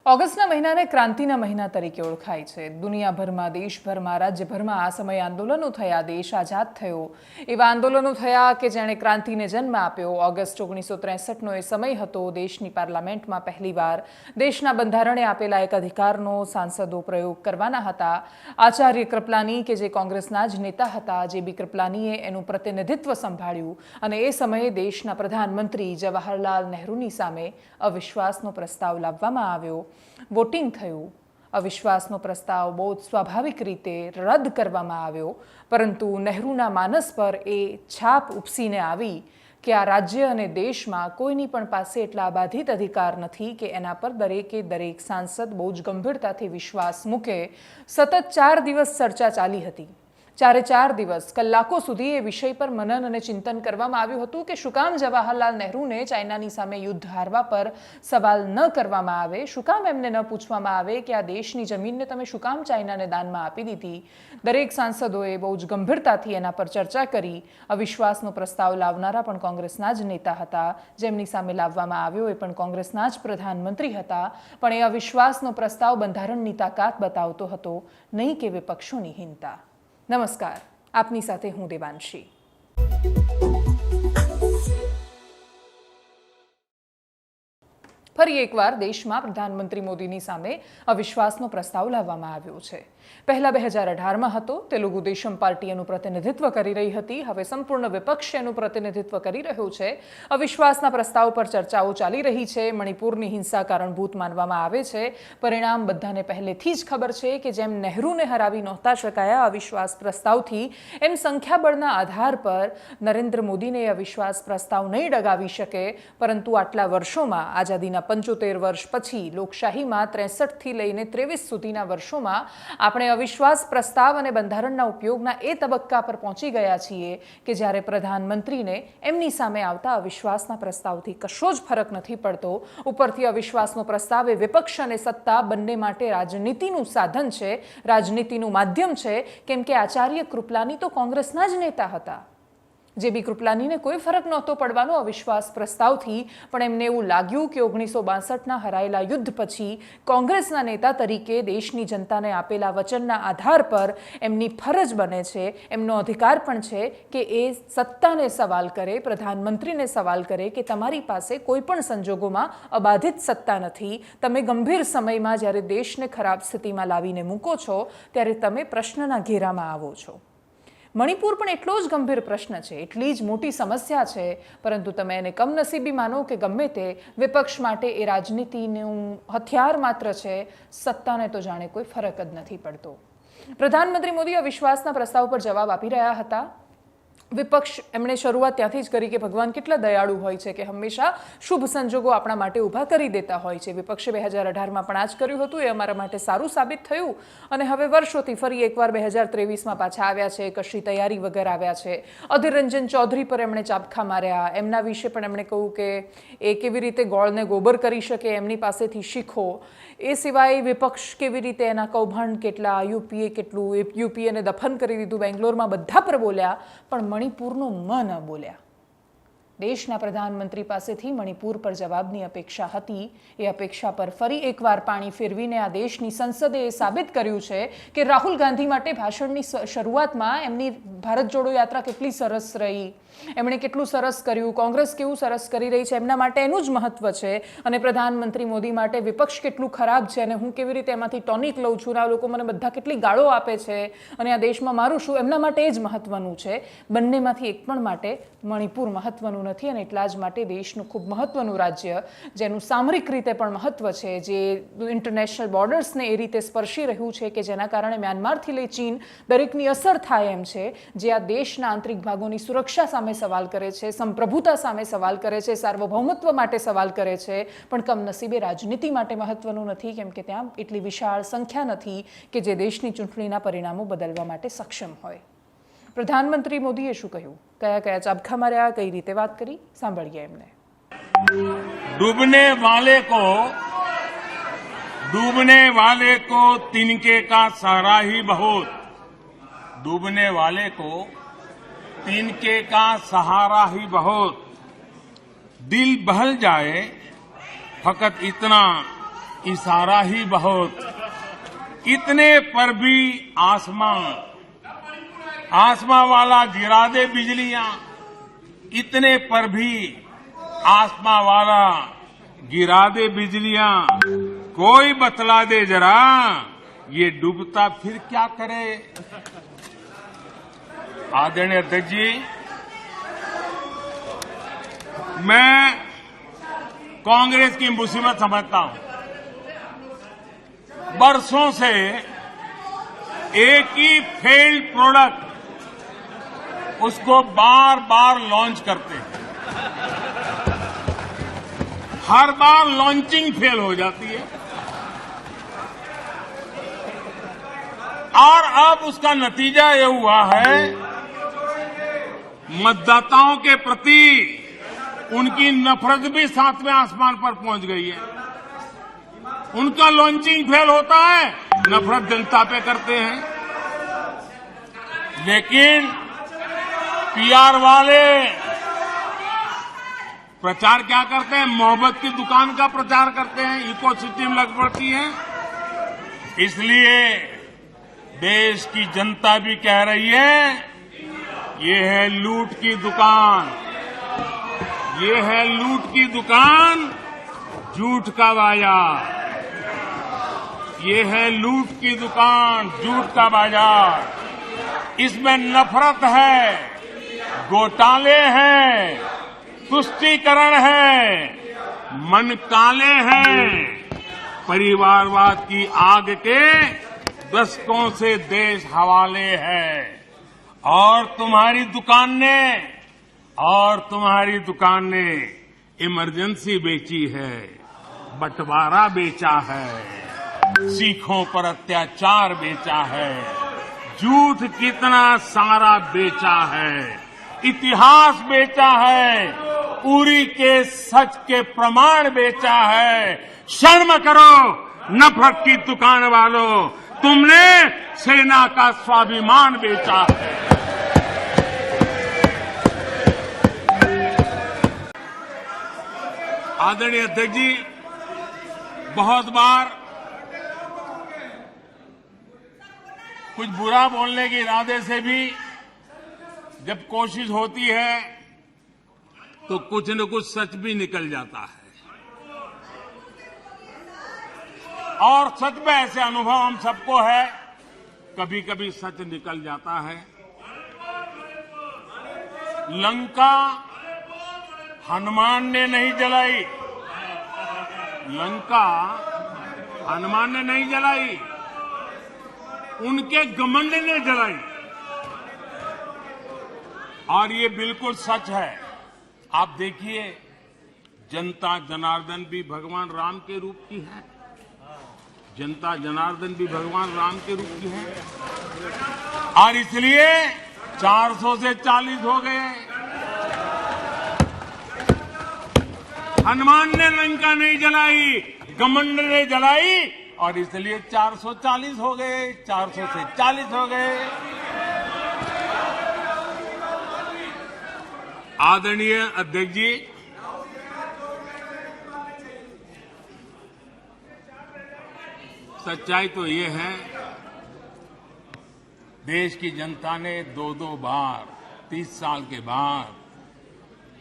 ઓગસ્ટના મહિનાને ક્રાંતિના મહિના તરીકે ઓળખાય છે। દુનિયાભરમાં, દેશભરમાં, રાજ્યભરમાં આ સમયે આંદોલનો થયા, દેશ આઝાદ થયો। એવા આંદોલનો થયા કે જેણે ક્રાંતિને જન્મ આપ્યો। ઓગસ્ટ 1963નો એ સમય હતો। દેશની પાર્લામેન્ટમાં પહેલીવાર દેશના બંધારણે આપેલા એક અધિકારનો સાંસદો પ્રયોગ કરવાના હતા। આચાર્ય કૃપલાની કે જે કોંગ્રેસના જ નેતા હતા, જે.બી. કૃપલાનીએ એનું પ્રતિનિધિત્વ સંભાળ્યું અને એ સમયે દેશના પ્રધાનમંત્રી જવાહરલાલ નહેરુની સામે અવિશ્વાસનો પ્રસ્તાવ લાવવામાં આવ્યો। વોટિંગ થયું। અવિશ્વાસનો પ્રસ્તાવ બહુ સ્વાભાવિક રીતે રદ કરવામાં આવ્યો, પરંતુ નહેરુના માનસ પર એ છાપ ઉપસીને આવી કે આ રાજ્ય અને દેશમાં કોઈની પણ પાસે એટલા અબાધિત અધિકાર નથી કે એના પર દરેક સાંસદ બહુ જ ગંભીરતાથી વિશ્વાસ મૂકે। સતત 4 દિવસ ચર્ચા ચાલી હતી। 4 દિવસ કલાકો સુધી એ વિષય પર મનન અને ચિંતન કરવામાં આવ્યું હતું કે શું કામ જવાહરલાલ નહેરુને ચાઇનાની સામે યુદ્ધ હારવા પર સવાલ ન કરવામાં આવે, શું કામ એમને ન પૂછવામાં આવે કે આ દેશની જમીનને તમે શું કામ ચાઇનાને દાનમાં આપી દીધી। દરેક સાંસદોએ બહુ જ ગંભીરતાથી એના પર ચર્ચા કરી। અવિશ્વાસનો પ્રસ્તાવ લાવનારા પણ કોંગ્રેસના જ નેતા હતા, જેમની સામે લાવવામાં આવ્યો એ પણ કોંગ્રેસના જ પ્રધાનમંત્રી હતા, પણ એ અવિશ્વાસનો પ્રસ્તાવ બંધારણની તાકાત બતાવતો હતો, નહીં કે વિપક્ષોની હીનતા। નમસ્કાર, આપની સાથે હું દેવાંશી। ફરી એકવાર દેશમાં પ્રધાનમંત્રી મોદીની સામે અવિશ્વાસનો પ્રસ્તાવ લાવવામાં આવ્યો છે। પહેલા 2018માં હતો, તેલુગુ દેશમ પાર્ટી એનું પ્રતિનિધિત્વ કરી રહી હતી, હવે સંપૂર્ણ વિપક્ષ એનું પ્રતિનિધિત્વ કરી રહ્યું છે। અવિશ્વાસના પ્રસ્તાવ પર ચર્ચાઓ ચાલી રહી છે। મણિપુરની હિંસા કારણભૂત માનવામાં આવે છે। પરિણામ બધાને પહેલેથી જ ખબર છે કે જેમ નહેરુને હરાવી નહોતા શકાયા અવિશ્વાસ પ્રસ્તાવથી, એમ સંખ્યાબળના આધાર પર નરેન્દ્ર મોદીને અવિશ્વાસ પ્રસ્તાવ નહીં ડગાવી શકે। પરંતુ આટલા વર્ષોમાં, આઝાદીના 75 વર્ષ પછી, લોકશાહીમાં 63થી લઈને 23 સુધીના વર્ષોમાં આપણે અવિશ્વાસ પ્રસ્તાવ અને બંધારણના ઉપયોગના એ તબક્કા પર પહોંચી ગયા છીએ કે જ્યારે પ્રધાનમંત્રીને એમની સામે આવતા અવિશ્વાસના પ્રસ્તાવથી કશો જ ફરક નથી પડતો। ઉપરથી અવિશ્વાસનો પ્રસ્તાવ એ વિપક્ષ અને સત્તા બંને માટે રાજનીતિનું સાધન છે, રાજનીતિનું માધ્યમ છે, કેમ કે આચાર્ય કૃપલાની તો કોંગ્રેસના જ નેતા હતા। જે.બી. કૃપલાનીને કોઈ ફરક નહોતો પડવાનો અવિશ્વાસ પ્રસ્તાવથી, પણ એમને એવું લાગ્યું કે 1962ના હરાયેલા યુદ્ધ પછી કોંગ્રેસના નેતા તરીકે દેશની જનતાને આપેલા વચનના આધાર પર એમની ફરજ બને છે, એમનો અધિકાર પણ છે કે એ સત્તાને સવાલ કરે, પ્રધાનમંત્રીને સવાલ કરે કે તમારી પાસે કોઈ પણ સંજોગોમાં અબાધિત સત્તા નથી। તમે ગંભીર સમયમાં જ્યારે દેશને ખરાબ સ્થિતિમાં લાવીને મૂકો છો, ત્યારે તમે પ્રશ્નના ઘેરામાં આવો છો। મણિપુર પણ એટલો જ ગંભીર પ્રશ્ન છે, એટલી જ મોટી સમસ્યા છે, પરંતુ તમે એને કમનસીબી માનો કે ગમે તે, વિપક્ષ માટે એ રાજનીતિનું હથિયાર માત્ર છે। સત્તાને તો જાણે કોઈ ફરક જ નથી પડતો। પ્રધાનમંત્રી મોદી અવિશ્વાસના પ્રસ્તાવ પર જવાબ આપી રહ્યા હતા। વિપક્ષ એમણે શરૂઆત ત્યાંથી જ કરી કે ભગવાન કેટલા દયાળુ હોય છે કે હંમેશા શુભ સંજોગો આપણા માટે ઊભા કરી દેતા હોય છે। વિપક્ષે 2018માં પણ આ જ કર્યું હતું, એ અમારા માટે સારું સાબિત થયું અને હવે વર્ષોથી ફરી એકવાર 2023માં પાછા આવ્યા છે, કશી તૈયારી વગર આવ્યા છે। અધીર રંજન ચૌધરી પર એમણે ચાબખા માર્યા, એમના વિશે પણ એમણે કહ્યું કે એ કેવી રીતે ગોળને ગોબર કરી શકે, એમની પાસેથી શીખો। એ સિવાય વિપક્ષ કેવી રીતે એના કૌભાંડ કેટલા, યુપીએ કેટલું, યુપીએને દફન કરી દીધું, બેંગ્લોરમાં બધા પર બોલ્યા, પણ મણિપુરનું ન બોલ્યા। દેશના પ્રધાનમંત્રી પાસેથી મણિપુર પર જવાબની અપેક્ષા હતી। એ અપેક્ષા પર ફરી એકવાર પાણી ફેરવીને આ દેશની સંસદે એ સાબિત કર્યું છે કે રાહુલ ગાંધી માટે ભાષણની શરૂઆતમાં એમની ભારત જોડો યાત્રા કેટલી સરસ રહી, એમણે કેટલું સરસ કર્યું, કોંગ્રેસ કેવું સરસ કરી રહી છે, એમના માટે એનું જ મહત્વ છે, અને પ્રધાનમંત્રી મોદી માટે વિપક્ષ કેટલું ખરાબ છે અને હું કેવી રીતે એમાંથી ટોનિક લઉં છું, આ લોકો મને બધા કેટલી ગાળો આપે છે અને આ દેશમાં મારું શું, એમના માટે એ જ મહત્વનું છે। બંનેમાંથી એક પણ માટે મણિપુર મહત્વનું નથી, અને એટલા જ માટે દેશનું ખૂબ મહત્વનું રાજ્ય, જેનું સામરિક રીતે પણ મહત્વ છે, જે ઇન્ટરનેશનલ બોર્ડર્સને એ રીતે સ્પર્શી રહ્યું છે કે જેના કારણે મ્યાનમારથી લઈ ચીન દરેકની અસર થાય એમ છે, જે આ દેશના આંતરિક ભાગોની સુરક્ષા સામે સવાલ કરે છે, સંપ્રભુતા સામે સવાલ કરે છે, સાર્વભૌમત્વ માટે સવાલ કરે છે, પણ કમનસીબે રાજનીતિ માટે મહત્વનું નથી, કેમ કે ત્યાં એટલી વિશાળ સંખ્યા નથી કે જે દેશની ચૂંટણીના પરિણામો બદલવા માટે સક્ષમ હોય। પ્રધાનમંત્રી મોદીએ શું કહ્યું, કયા કયા ચાબખા માર્યા, કઈ રીતે વાત કરી, સાંભળીએ એમને। डूबने वाले को तिनके का सहारा ही बहुत, डूबने वाले को तिनके का सहारा ही बहुत, दिल बहल जाए फकत इतना इशारा ही बहुत। इतने पर भी आसमां वाला गिरा दे बिजलियां, इतने पर भी आसमां वाला गिरा दे बिजलियां, कोई बतला दे जरा ये डूबता फिर क्या करे। आदरणीय अध्यक्ष जी, मैं कांग्रेस की मुसीबत समझता हूं। बरसों से एक ही फेल्ड प्रोडक्ट उसको बार बार लॉन्च करते हैं, हर बार लॉन्चिंग फेल हो जाती है और अब उसका नतीजा ये हुआ है मतदाताओं के प्रति उनकी नफरत भी सातवें आसमान पर पहुंच गई है। उनका लॉन्चिंग फेल होता है, नफरत जनता पे करते हैं। लेकिन पीआर वाले प्रचार क्या करते हैं? मोहब्बत की दुकान का प्रचार करते हैं, इकोसिस्टम लग पड़ती है। इसलिए देश की जनता भी कह रही है ये है लूट की दुकान, ये है लूट की दुकान, झूठ का बाजार। ये है लूट की दुकान, झूठ का बाजार। इसमें नफरत है, घोटाले हैं, तुष्टीकरण है, मन काले हैं। परिवारवाद की आग के दशकों से देश हवाले है और तुम्हारी दुकान ने इमरजेंसी बेची है, बंटवारा बेचा है, सिखों पर अत्याचार बेचा है, झूठ कितना सारा बेचा है, इतिहास बेचा है, उरी के सच के प्रमाण बेचा है। शर्म करो नफरत की दुकान वालों, तुमने सेना का स्वाभिमान बेचा है। आदरणीय अध्यक्ष जी, बहुत बार कुछ बुरा बोलने के इरादे से भी जब कोशिश होती है तो कुछ न कुछ सच भी निकल जाता है और सच में ऐसे अनुभव हम सबको है, कभी कभी सच निकल जाता है। लंका हनुमान ने नहीं जलाई, लंका हनुमान ने नहीं जलाई, उनके घमंड ने जलाई। और ये बिल्कुल सच है। आप देखिए, जनता जनार्दन भी भगवान राम के रूप की है, जनता जनार्दन भी भगवान राम के रूप की है और इसलिए 400 से 40 हो गए। हनुमान ने लंका नहीं जलाई, घमंड ने जलाई और इसलिए 440 हो गए, 400 से 40 हो गए। आदरणीय अध्यक्ष जी, सच्चाई तो ये है, देश की जनता ने 2-2 बार 30 साल के बाद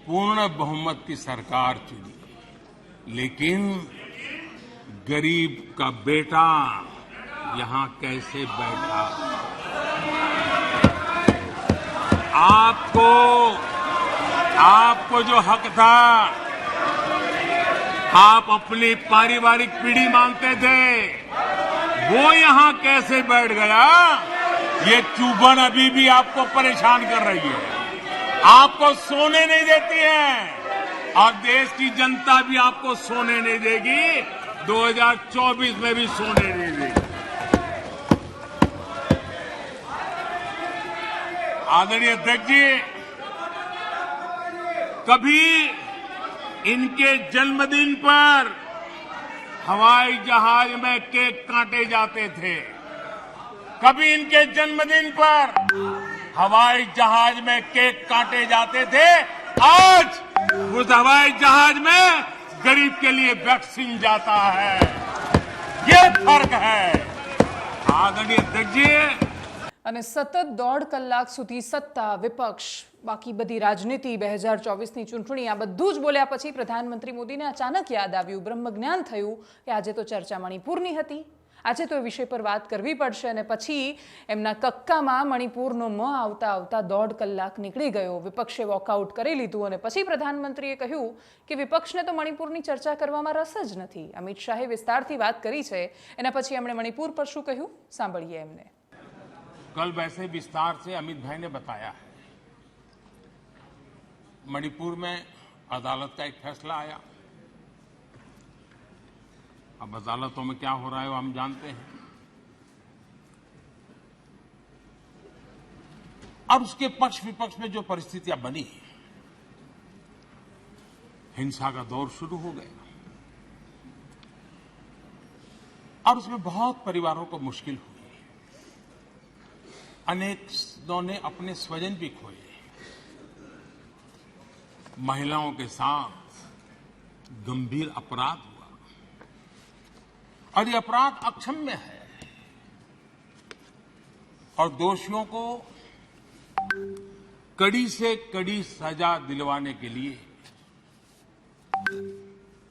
पूर्ण बहुमत की सरकार चुनी, लेकिन गरीब का बेटा यहां कैसे बैठा? आपको जो हक था, आप अपनी पारिवारिक पीढ़ी मानते थे, वो यहां कैसे बैठ गया? ये चुभन अभी भी आपको परेशान कर रही है, आपको सोने नहीं देती है और देश की जनता भी आपको सोने नहीं देगी, 2024 में भी सोने नहीं देगी। आदरणीय अध्यक्ष जी, कभी इनके जन्मदिन पर हवाई जहाज में केक काटे जाते थे, कभी इनके जन्मदिन पर हवाई जहाज में केक काटे जाते थे। आज उस हवाई जहाज में गरीब के लिए वैक्सीन जाता है। फर्क है। आदरणीय अध्यक्ष जी, અને સતત 1.5 કલાક સુધી સત્તા વિપક્ષ બાકી બધી રાજનીતિ 2024ની ચૂંટણી આ બધું જ બોલ્યા પછી પ્રધાનમંત્રી મોદીને અચાનક યાદ આવ્યું, બ્રહ્મજ્ઞાન થયું કે આજે તો ચર્ચા મણિપુરની હતી, આજે તો એ વિષય પર વાત કરવી પડશે. અને પછી એમના કક્કામાં મણિપુરનો મ આવતા આવતા 1.5 કલાક નીકળી ગયો. વિપક્ષે વોકઆઉટ કરી લીધું અને પછી પ્રધાનમંત્રીએ કહ્યું કે વિપક્ષને તો મણિપુરની ચર્ચા કરવામાં રસ જ નથી. અમિત શાહે વિસ્તારથી વાત કરી છે. એના પછી એમણે મણિપુર પર શું કહ્યું સાંભળીએ એમને. कल वैसे विस्तार से अमित भाई ने बताया है। मणिपुर में अदालत का एक फैसला आया। अब अदालतों में क्या हो रहा है वो हम जानते हैं। अब उसके पक्ष विपक्ष में जो परिस्थितियां बनी, हिंसा का दौर शुरू हो गया और उसमें बहुत परिवारों को मुश्किल हुई। अनेकों ने अपने स्वजन भी खोए। महिलाओं के साथ गंभीर अपराध हुआ और ये अपराध अक्षम्य है और दोषियों को कड़ी से कड़ी सजा दिलवाने के लिए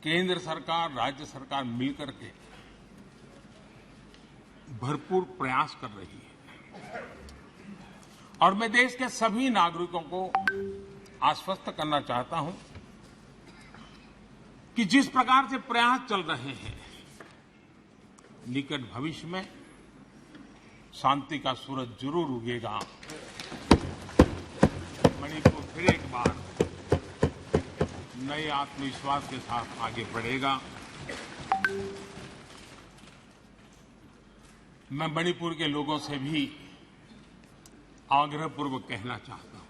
केंद्र सरकार, राज्य सरकार मिलकर के भरपूर प्रयास कर रही है। और मैं देश के सभी नागरिकों को आश्वस्त करना चाहता हूं कि जिस प्रकार से प्रयास चल रहे हैं, निकट भविष्य में शांति का सूरज जरूर उगेगा। मणिपुर फिर एक बार नए आत्मविश्वास के साथ आगे बढ़ेगा। मैं मणिपुर के लोगों से भी आग्रहपूर्वक कहना चाहता हूं,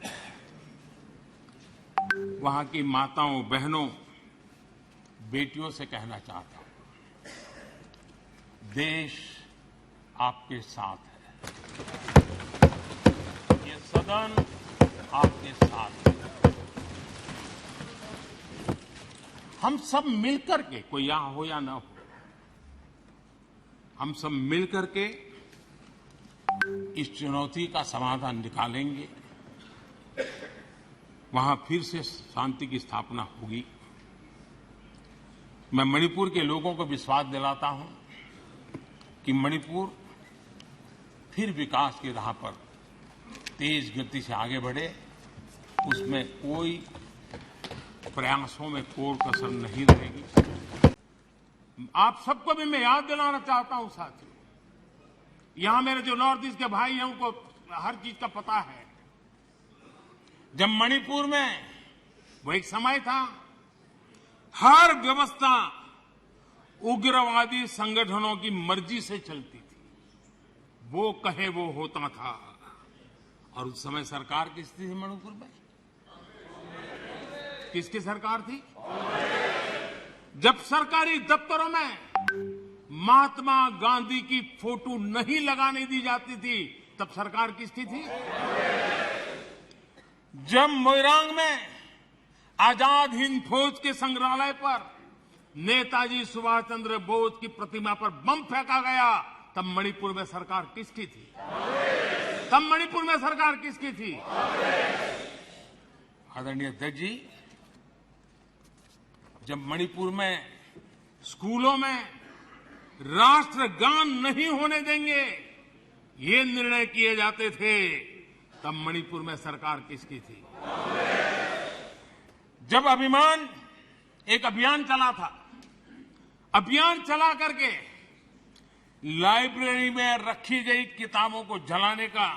वहां की माताओं, बहनों, बेटियों से कहना चाहता हूं, देश आपके साथ है, ये सदन आपके साथ है। हम सब मिलकर के, कोई यहां हो या ना हो, हम सब मिलकर के इस चुनौती का समाधान निकालेंगे। वहां फिर से शांति की स्थापना होगी। मैं मणिपुर के लोगों को विश्वास दिलाता हूं कि मणिपुर फिर विकास की राह पर तेज गति से आगे बढ़े। उसमें कोई प्रयासों में कोर कसर नहीं रहेगी। आप सबको भी मैं याद दिलाना चाहता हूं साथियों, यहां मेरे जो नॉर्थ ईस्ट के भाई हैं उनको हर चीज का पता है। जब मणिपुर में वो एक समय था, हर व्यवस्था उग्रवादी संगठनों की मर्जी से चलती थी, वो कहे वो होता था। और उस समय सरकार किसकी थी मणिपुर में? किसकी सरकार थी? जब सरकारी दफ्तरों में महात्मा गांधी की फोटो नहीं लगाने दी जाती थी, तब सरकार किसकी थी? जब मोइरांग में आजाद हिंद फौज के संग्रहालय पर नेताजी सुभाष चंद्र बोस की प्रतिमा पर बम फेंका गया, तब मणिपुर में सरकार किसकी थी? तब मणिपुर में सरकार किसकी थी? आदरणीय अध्यक्ष जी, जब मणिपुर में स्कूलों में राष्ट्रगान नहीं होने देंगे, ये निर्णय किए जाते थे, तब मणिपुर में सरकार किसकी थी? जब एक अभियान चला था, अभियान चला करके लाइब्रेरी में रखी गई किताबों को जलाने का,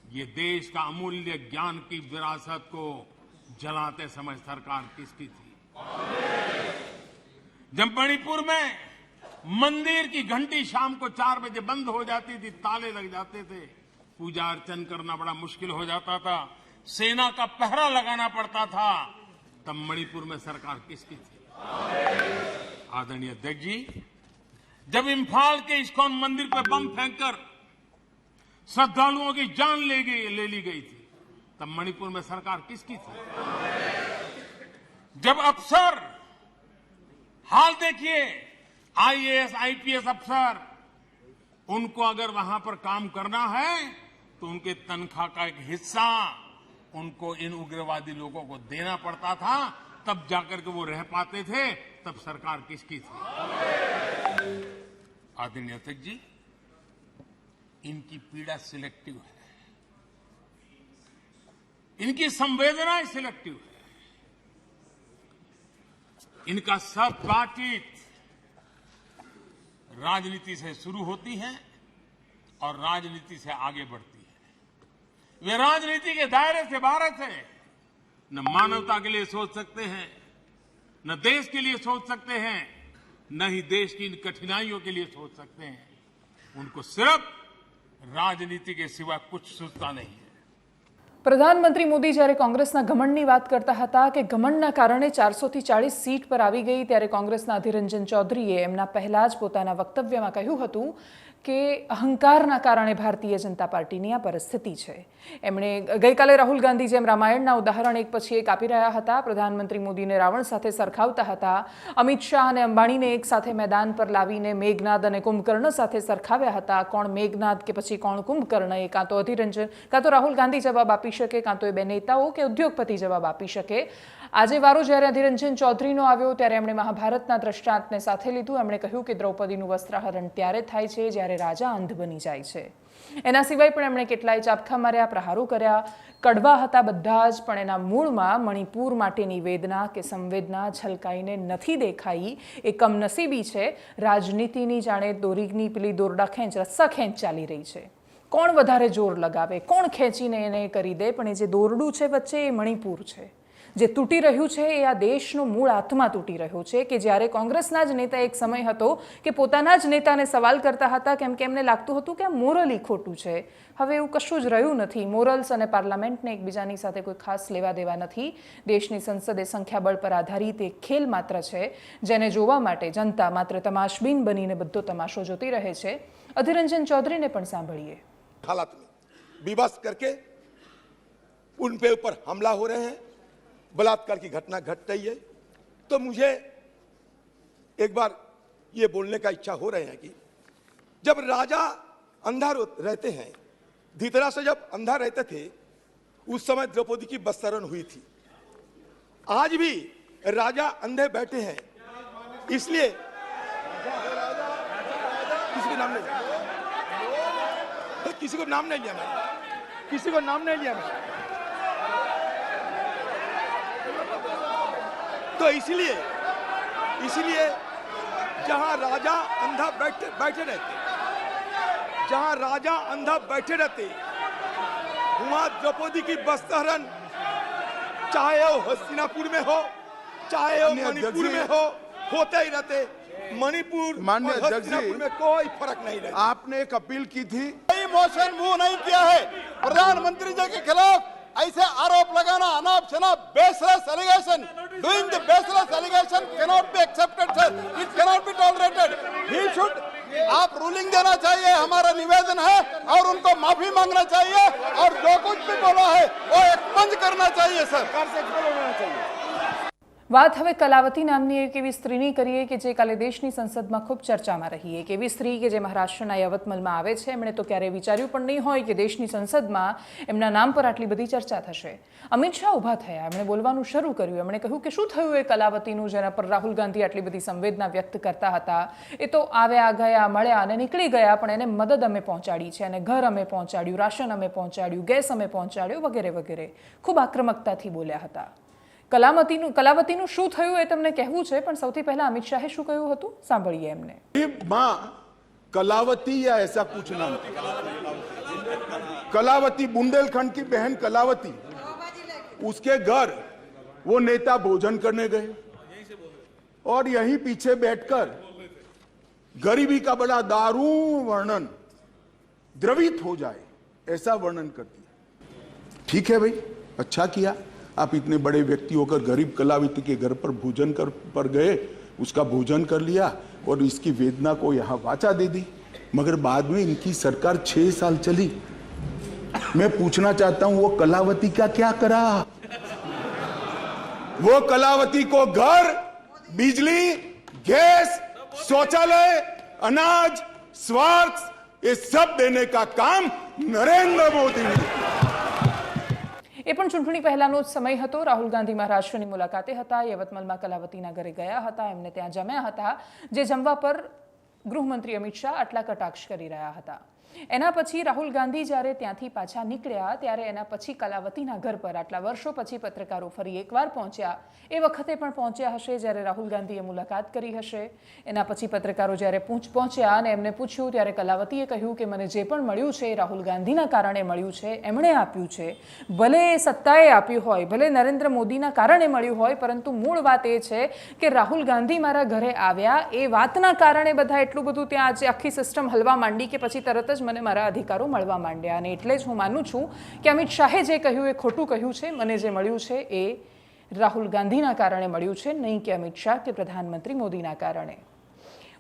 ये देश का अमूल्य ज्ञान की विरासत को जलाते समय सरकार किसकी थी? जब मणिपुर में मंदिर की घंटी शाम को 4 बजे बंद हो जाती थी, ताले लग जाते थे, पूजा अर्चन करना बड़ा मुश्किल हो जाता था, सेना का पहरा लगाना पड़ता था, तब मणिपुर में सरकार किसकी थी? आदरणीय अध्यक्ष जी, जब इम्फाल के इस्कॉन मंदिर पर बम फेंककर श्रद्धालुओं की जान ले ली गई थी, तब मणिपुर में सरकार किसकी थी? जब अफसर, हाल देखिए, आईएएस, आईपीएस अफसर, उनको अगर वहां पर काम करना है तो उनके तनख्वाह का एक हिस्सा उनको इन उग्रवादी लोगों को देना पड़ता था, तब जाकर के वो रह पाते थे। तब सरकार किसकी थी? आदरणीय अध्यक्ष जी, इनकी पीड़ा सिलेक्टिव है, इनकी संवेदनाएं सिलेक्टिव है, इनका सब बातचीत राजनीति से शुरू होती है और राजनीति से आगे बढ़ती है। वे राजनीति के दायरे से बाहर से न मानवता के लिए सोच सकते हैं, न देश के लिए सोच सकते हैं, न ही देश की इन कठिनाइयों के लिए सोच सकते हैं। उनको सिर्फ राजनीति के सिवा कुछ सूझता नहीं है। પ્રધાનમંત્રી મોદી જ્યારે કોંગ્રેસના ઘમંડની વાત કરતા હતા કે ઘમંડના કારણે 400 થી 40 સીટ પર આવી ગઈ, ત્યારે કોંગ્રેસના અધીર રંજન ચૌધરીએ એમના પહેલા જ પોતાના વક્તવ્યમાં કહ્યું હતું કે અહંકારના કારણે ભારતીય જનતા પાર્ટીની આ પરિસ્થિતિ છે। એમણે ગઈકાલે રાહુલ ગાંધી જેમ રામાયણના ઉદાહરણ એક પછી એક આપી રહ્યા હતા। પ્રધાનમંત્રી મોદીને રાવણ સાથે સરખાવતા હતા। અમિત શાહ અને અંબાણીને એક સાથે મેદાન પર લાવીને મેઘનાદ અને કુંભકર્ણ સાથે સરખાવ્યા હતા। કોણ મેઘનાદ કે પછી કોણ કુંભકર્ણ, એ કાં તો અધીર રંજન કાં તો રાહુલ ગાંધી જવાબ આપી શકે, કાં તો એ બે નેતાઓ કે ઉદ્યોગપતિ જવાબ આપી શકે। આજે વારો જ્યારે અધીર રંજન ચૌધરીનો આવ્યો ત્યારે એમણે મહાભારતના દ્રષ્ટાંતને સાથે લીધું। એમણે કહ્યું કે દ્રૌપદીનું વસ્ત્રાહરણ ત્યારે થાય છે જ્યારે રાજા અંધ બની જાય છે। એના સિવાય પણ એમણે કેટલાય ચાબખા માર્યા, પ્રહારો કર્યા, કડવા હતા બધા જ, પણ એના મૂળમાં મણિપુર માટેની વેદના કે સંવેદના છલકાઈને નથી દેખાઈ। એ કમનસીબી છે। રાજનીતિની જાણે દોરીની પેલી દોરડા ખેંચ રસ્સા ખેંચ ચાલી રહી છે। કોણ વધારે જોર લગાવે, કોણ ખેંચીને એને કરી દે, પણ એ જે દોરડું છે વચ્ચે એ મણિપુર છે। જે તૂટી રહ્યું છે એ આ દેશનો મૂળ આત્મા તૂટી રહ્યો છે કે જ્યારે કોંગ્રેસના જ નેતા એક સમય હતો કે પોતાના જ નેતાને સવાલ કરતા હતા કેમ કે એમને લાગતું હતું કે આ મોરલી ખોટું છે। હવે એવું કશું જ રહ્યું નથી। મોરલ્સ અને પાર્લામેન્ટને એકબીજાની સાથે કોઈ ખાસ લેવા દેવા નથી। દેશની સંસદ એ સંખ્યાબળ પર આધારિત એક ખેલ માત્ર છે જેને જોવા માટે જનતા માત્ર તમાશબીન બનીને બધો તમાશો જોતી રહે છે। અધીર રંજન ચૌધરીને પણ સાંભળીએ। हालात में विवश करके उन पे ऊपर हमला हो रहे हैं, बलात्कार की घटना घट रही है। तो मुझे एक बार ये बोलने का इच्छा हो रहे हैं कि जब राजा अंधा रहते हैं, धृतराष्ट्र जब अंधा रहते थे उस समय द्रौपदी की वस्त्राहरण हुई थी। आज भी राजा अंधे बैठे हैं, इसलिए किसी नाम नहीं, किसी को नाम नहीं लिया मैंने, किसी को नाम नहीं लिया मैंने। तो इसलिए जहां राजा अंधा बैठे रहते, जहां राजा अंधा बैठे रहते, वहां द्रौपदी की वस्त्रहरण चाहे वो हस्तिनापुर में हो, चाहे वो मणिपुर में हो, होते ही रहते। मणिपुर माननीय और अध्यक्ष हस्तिनापुर में कोई फर्क नहीं रहता। आपने एक अपील की थी, मोशन मूव नहीं किया है। प्रधानमंत्री जी के खिलाफ ऐसे आरोप लगाना अनाप शनाप baseless allegation, doing the baseless allegation cannot be accepted sir, it cannot be tolerated. He should, आप रूलिंग देना चाहिए, हमारा निवेदन है, और उनको माफी मांगना चाहिए, और जो कुछ भी बोला है वो एक्सपंज करना चाहिए सर, होना चाहिए। વાત હવે કલાવતી નામની એક એવી સ્ત્રીની કરીએ કે જે કાલે દેશની સંસદમાં ખૂબ ચર્ચામાં રહી। એક એવી સ્ત્રી કે જે મહારાષ્ટ્રના યવતમલમાં આવે છે। એમણે તો ક્યારેય વિચાર્યું પણ નહીં હોય કે દેશની સંસદમાં એમના નામ પર આટલી બધી ચર્ચા થશે। અમિત શાહ ઊભા થયા, એમણે બોલવાનું શરૂ કર્યું। એમણે કહ્યું કે શું થયું એ કલાવતીનું જેના પર રાહુલ ગાંધી આટલી બધી સંવેદના વ્યક્ત કરતા હતા। એ તો આવ્યા ગયા, મળ્યા અને નીકળી ગયા, પણ એને મદદ અમે પહોંચાડી છે, અને ઘર અમે પહોંચાડ્યું, રાશન અમે પહોંચાડ્યું, ગેસ અમે પહોંચાડ્યો વગેરે વગેરે। ખૂબ આક્રમકતાથી બોલ્યા હતા। કલાવતીનું શું થયું એ તમને કહેવું છે, પણ સૌથી પહેલા અમિત શાહે શું કહ્યું હતું સાંભળીએ એમને। माँ कलावती या ऐसा कुछ नाम, कलावती बुंदेलखंड की बहन कलावती, उसके घर वो नेता भोजन करने गए और यहीं पीछे बैठकर गरीबी का बड़ा दारुण वर्णन, द्रवित हो जाए ऐसा वर्णन करती है। ठीक है भाई, अच्छा किया, आप इतने बड़े व्यक्ति होकर गरीब कलावती के घर पर भोजन पर गए, उसका भोजन कर लिया और इसकी वेदना को यहाँ वाचा दे दी। मगर बाद में इनकी सरकार 6 साल चली। मैं पूछना चाहता हूं वो कलावती का क्या करा? वो कलावती को घर, बिजली, गैस शौचालय, अनाज, स्वास्थ्य, ये सब देने का काम नरेंद्र मोदी ने એ પણ ચૂંટણી પહેલાનો જ સમય હતો. રાહુલ ગાંધી મહારાષ્ટ્રની મુલાકાતે હતા. યવતમાલમાં કલાવતીના ઘરે ગયા હતા. એમને ત્યાં જમ્યા હતા, જે જમવા પર ગૃહમંત્રી અમિત શાહ આટલા કટાક્ષ કરી રહ્યા હતા. એના પછી રાહુલ ગાંધી જ્યારે ત્યાંથી પાછા નીકળ્યા ત્યારે એના પછી કલાવતીના ઘર પર આટલા વર્ષો પછી પત્રકારો ફરી એકવાર પહોંચ્યા. એ વખતે પણ પહોંચ્યા હશે જ્યારે રાહુલ ગાંધીએ મુલાકાત કરી હશે. એના પછી પત્રકારો જ્યારે પહોંચ્યા અને એમને પૂછ્યું ત્યારે કલાવતીએ કહ્યું કે મને જે પણ મળ્યું છે એ રાહુલ ગાંધીના કારણે મળ્યું છે, એમણે આપ્યું છે. ભલે એ સત્તાએ આપ્યું હોય, ભલે નરેન્દ્ર મોદીના કારણે મળ્યું હોય, પરંતુ મૂળ વાત એ છે કે રાહુલ ગાંધી મારા ઘરે આવ્યા એ વાતના કારણે બધા એટલું બધું ત્યાં આજે આખી સિસ્ટમ હલવા માંડી કે પછી તરત જ મને મારા અધિકારો મળવા માંડ્યા. અને એટલે જ હું માનું છું કે અમિત શાહે જે કહ્યું એ ખોટું કહ્યું છે. મને જે મળ્યું છે એ રાહુલ ગાંધીના કારણે મળ્યું છે, નહીં કે અમિત શાહ કે પ્રધાનમંત્રી મોદીના કારણે.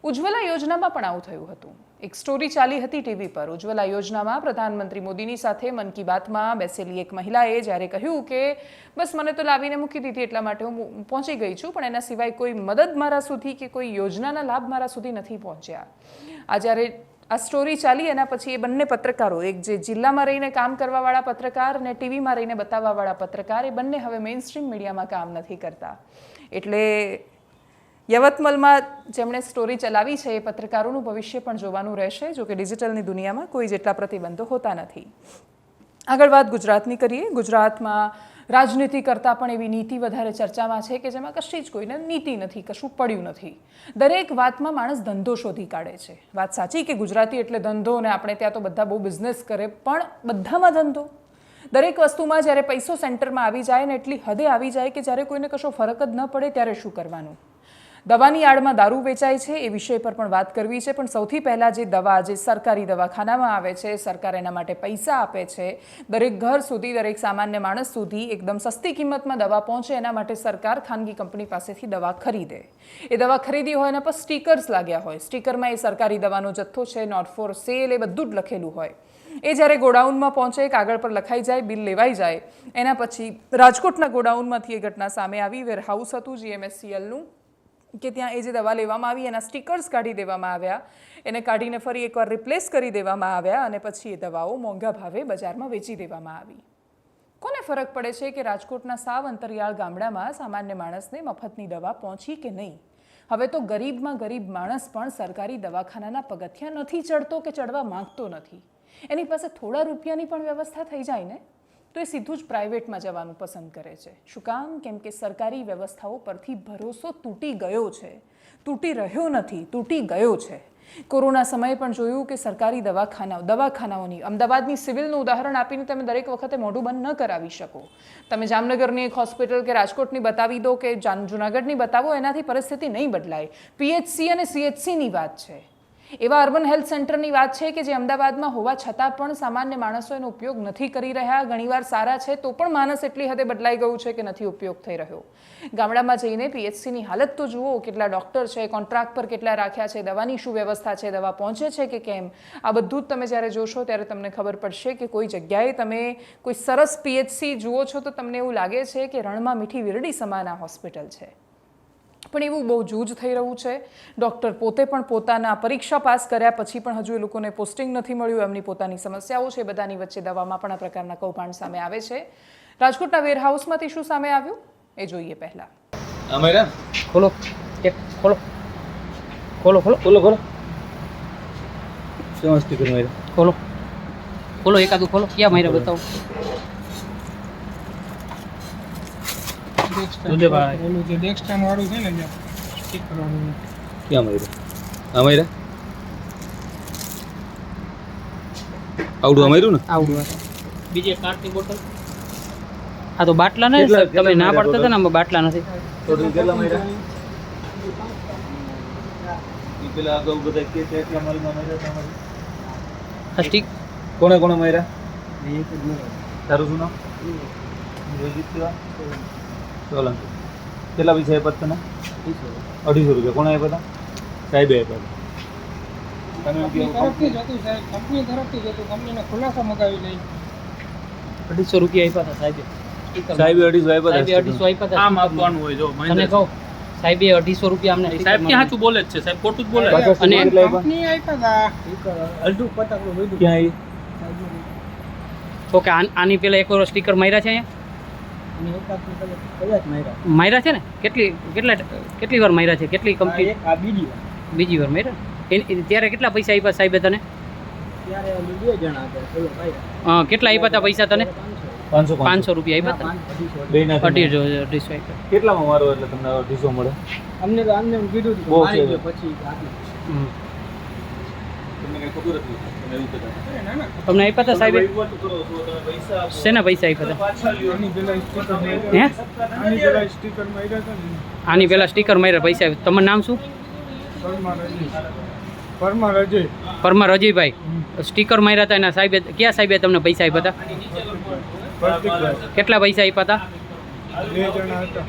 ઉજ્જવલા યોજનામાં પણ આવું થયું હતું. એક સ્ટોરી ચાલી હતી ટીવી પર. ઉજ્જવલા યોજનામાં પ્રધાનમંત્રી મોદીની સાથે મન કી બાતમાં બેસેલી એક મહિલાએ જ્યારે કહ્યું કે બસ મને તો લાવીને મૂકી દીધી એટલા માટે હું પહોંચી ગઈ છું, પણ એના સિવાય કોઈ મદદ મારા સુધી કે કોઈ યોજનાના લાભ મારા સુધી નથી પહોંચ્યા. આ જ્યારે આ સ્ટોરી ચાલી એના પછી એ બંને પત્રકારો, એક જે જિલ્લામાં રહીને કામ કરવાવાળા પત્રકાર અને ટીવીમાં રહીને બતાવવાવાળા પત્રકાર, એ બંને હવે મેઇન સ્ટ્રીમ મીડિયામાં કામ નથી કરતા. એટલે યવતમાલમાં જેમણે સ્ટોરી ચલાવી છે એ પત્રકારોનું ભવિષ્ય પણ જોવાનું રહેશે. જો કે ડિજિટલની દુનિયામાં કોઈ જેટલા પ્રતિબંધો હોતા નથી. આગળ વાત ગુજરાતની કરીએ. ગુજરાતમાં રાજનીતિ કરતાં પણ એવી નીતિ વધારે ચર્ચામાં છે કે જેમાં કશી જ કોઈને નીતિ નથી, કશું પડ્યું નથી. દરેક વાતમાં માણસ ધંધો શોધી કાઢે છે. વાત સાચી કે ગુજરાતી એટલે ધંધો, અને આપણે ત્યાં તો બધા બહુ બિઝનેસ કરે, પણ બધામાં ધંધો. દરેક વસ્તુમાં જ્યારે પૈસો સેન્ટરમાં આવી જાય ને એટલી હદે આવી જાય કે જ્યારે કોઈને કશો ફરક જ ન પડે ત્યારે શું કરવાનું. દવાની આડમાં દારૂ વેચાય છે એ વિષય પર પણ વાત કરવી છે. પણ સૌથી પહેલાં જે દવા જે સરકારી દવાખાનામાં આવે છે, સરકાર એના માટે પૈસા આપે છે, દરેક ઘર સુધી, દરેક સામાન્ય માણસ સુધી એકદમ સસ્તી કિંમતમાં દવા પહોંચે એના માટે સરકાર ખાનગી કંપની પાસેથી દવા ખરીદે. એ દવા ખરીદી હોય એના પર સ્ટીકર્સ લાગ્યા હોય. સ્ટીકરમાં એ સરકારી દવાનો જથ્થો છે, નોટ ફોર સેલ, એ બધું જ લખેલું હોય. એ જ્યારે ગોડાઉનમાં પહોંચે, કાગળ પર લખાઈ જાય, બિલ લેવાઈ જાય, એના પછી રાજકોટના ગોડાઉનમાંથી એ ઘટના સામે આવી. વેરહાઉસ હતું GMSCLનું, કે ત્યાં એ જે દવા લેવામાં આવી એના સ્ટીકર્સ કાઢી દેવામાં આવ્યા. એને કાઢીને ફરી એકવાર રિપ્લેસ કરી દેવામાં આવ્યા અને પછી એ દવાઓ મોંઘા ભાવે બજારમાં વેચી દેવામાં આવી. કોને ફરક પડે છે કે રાજકોટના સાવ અંતરિયાળ ગામડામાં સામાન્ય માણસને મફતની દવા પહોંચી કે નહીં? હવે તો ગરીબમાં ગરીબ માણસ પણ સરકારી દવાખાનાના પગથિયાં નથી ચડતો કે ચડવા માંગતો નથી. એની પાસે થોડા રૂપિયાની પણ વ્યવસ્થા થઈ જાય ને તો એ સીધું જ પ્રાઇવેટમાં જવાનું પસંદ કરે છે. શું કામ? કેમ કે સરકારી વ્યવસ્થાઓ પરથી ભરોસો તૂટી ગયો છે. તૂટી રહ્યો નથી, તૂટી ગયો છે. કોરોના સમયે પણ જોયું કે સરકારી દવાખાનાઓની, અમદાવાદની સિવિલનું ઉદાહરણ આપીને તમે દરેક વખતે મોઢું બંધ ન કરાવી શકો. તમે જામનગરની એક હોસ્પિટલ કે રાજકોટની બતાવી દો કે જૂનાગઢની બતાવો, એનાથી પરિસ્થિતિ નહીં બદલાય. PHC અને CHCની વાત છે. એવા અર્બન હેલ્થ સેન્ટરની વાત છે કે જે અમદાવાદમાં હોવા છતાં પણ સામાન્ય માણસો એનો ઉપયોગ નથી કરી રહ્યા. ઘણીવાર સારા છે તો પણ માણસ એટલી હદે બદલાઈ ગયું છે કે નથી ઉપયોગ થઈ રહ્યો. ગામડામાં જઈને PHCની હાલત તો જુઓ, કેટલા ડૉક્ટર છે, કોન્ટ્રાક્ટ પર કેટલા રાખ્યા છે, દવાની શું વ્યવસ્થા છે, દવા પહોંચે છે કે કેમ, આ બધું જ તમે જ્યારે જોશો ત્યારે તમને ખબર પડશે કે કોઈ જગ્યાએ તમે કોઈ સરસ PHC જુઓ છો તો તમને એવું લાગે છે કે રણમાં મીઠી વીરડી સમાન આ હોસ્પિટલ છે. પણ એવું બહુ જૂજ થઈ રહ્યું છે. ડૉક્ટર પોતે પણ પોતાના પરીક્ષા પાસ કર્યા પછી પણ હજુ એ લોકોને પોસ્ટિંગ નથી મળ્યું. એમની પોતાની સમસ્યાઓ છે. બધાની વચ્ચે દવામાં પણ આ પ્રકારના કૌભાંડ સામે આવે છે. રાજકોટના વેરહાઉસમાંથી શું સામે આવ્યું એ જોઈએ પહેલા. અમારા ખોલો, એક ખોલો ખોલો ખોલો ખોલો ખોલો શું સ્ટીકર માર્યા? ખોલો ખોલો, એકાદું ખોલો. ક્યાં માર્યા બતાવો. ઓલું જે ડેક્સ્ટાન વાળું છે ને, જ્યાં સ્ટીકર વાળું. ક્યાં માર્યા? આ માર્યા? આવડું અમાર્યું ને? આવડું. બીજી કાર્ટની બોટલ. આ તો બાટલા ને તમે ના પાડતા હતા ને, આમાં બાટલા નથી. ટોટલ કેટલા માર્યા? ઈ પેલા અગાઉ બધા કે છે એટલા માલમાં માર્યા તમારે. આ સ્ટીક કોણે કોણે માર્યા? તારું શું નામ? રોહિત સેવા. સોલંકી. કેટલા પૈસા આપ્યા તને? 250 રૂપિયા. કોણે આપ્યા હતા? સાહેબે આપ્યા હતા. કંપની તરફથી જ હતું. કંપનીને ખુલાસા મગાવી લઈ 250 રૂપિયા આપ્યા હતા સાહેબે. સાહેબે 250 આપ્યા હતા. આમ આપવાનું હોય. જો તને કહું, સાહેબે 250 રૂપિયા અમને સાહેબ ક્યાં સાચું બોલે જ છે સાહેબ ખોટું જ બોલે છે. પાછા અને કેટલા આપ્યા? કંપની આપ્યા હતા. અડધું પતાકડું વધુ ક્યાં આવી ઓકે આની પહેલા એક વાર સ્ટીકર માર્યા છે અહીંયા અને એકાદ કદાચ માર્યા માર્યા છે ને કેટલી વાર માર્યા છે કેટલી કંપની આ બીજી વાર બીજી વાર માર્યા ત્યારે કેટલા પૈસા આપ્યા સાહેબે તને ત્યારે અમે 2 જણા હતા ચલો ભાઈ કેટલા આપ્યા હતા પૈસા તને 500 500 રૂપિયા આપ્યા બેના હતા 250 આપ્યા કેટલામાં મારો એટલે તમને 250 મળે અમને તો આમને કીધું હતું મારી ગયો પછી આપી હમ. તમને કઈ ખબર હતી તમે એવું કહેતા તમને આપ્યા હતા સાહેબે પૈસા શેના પૈસા આપ્યા હતા આની પેલા સ્ટીકર હે આની પેલા સ્ટીકર માર્યા હતા ને આની પહેલા સ્ટીકર માર્યા પૈસા આપ્યા તમારું નામ શું પરમાર અજય પરમાર અજયભાઈ સ્ટીકર માર્યા હતા એના સાહેબે કયા સાહેબે તમને પૈસા આપ્યા હતા પ્રતિકભાઈ કેટલા પૈસા આપ્યા હતા 2 જણા હતા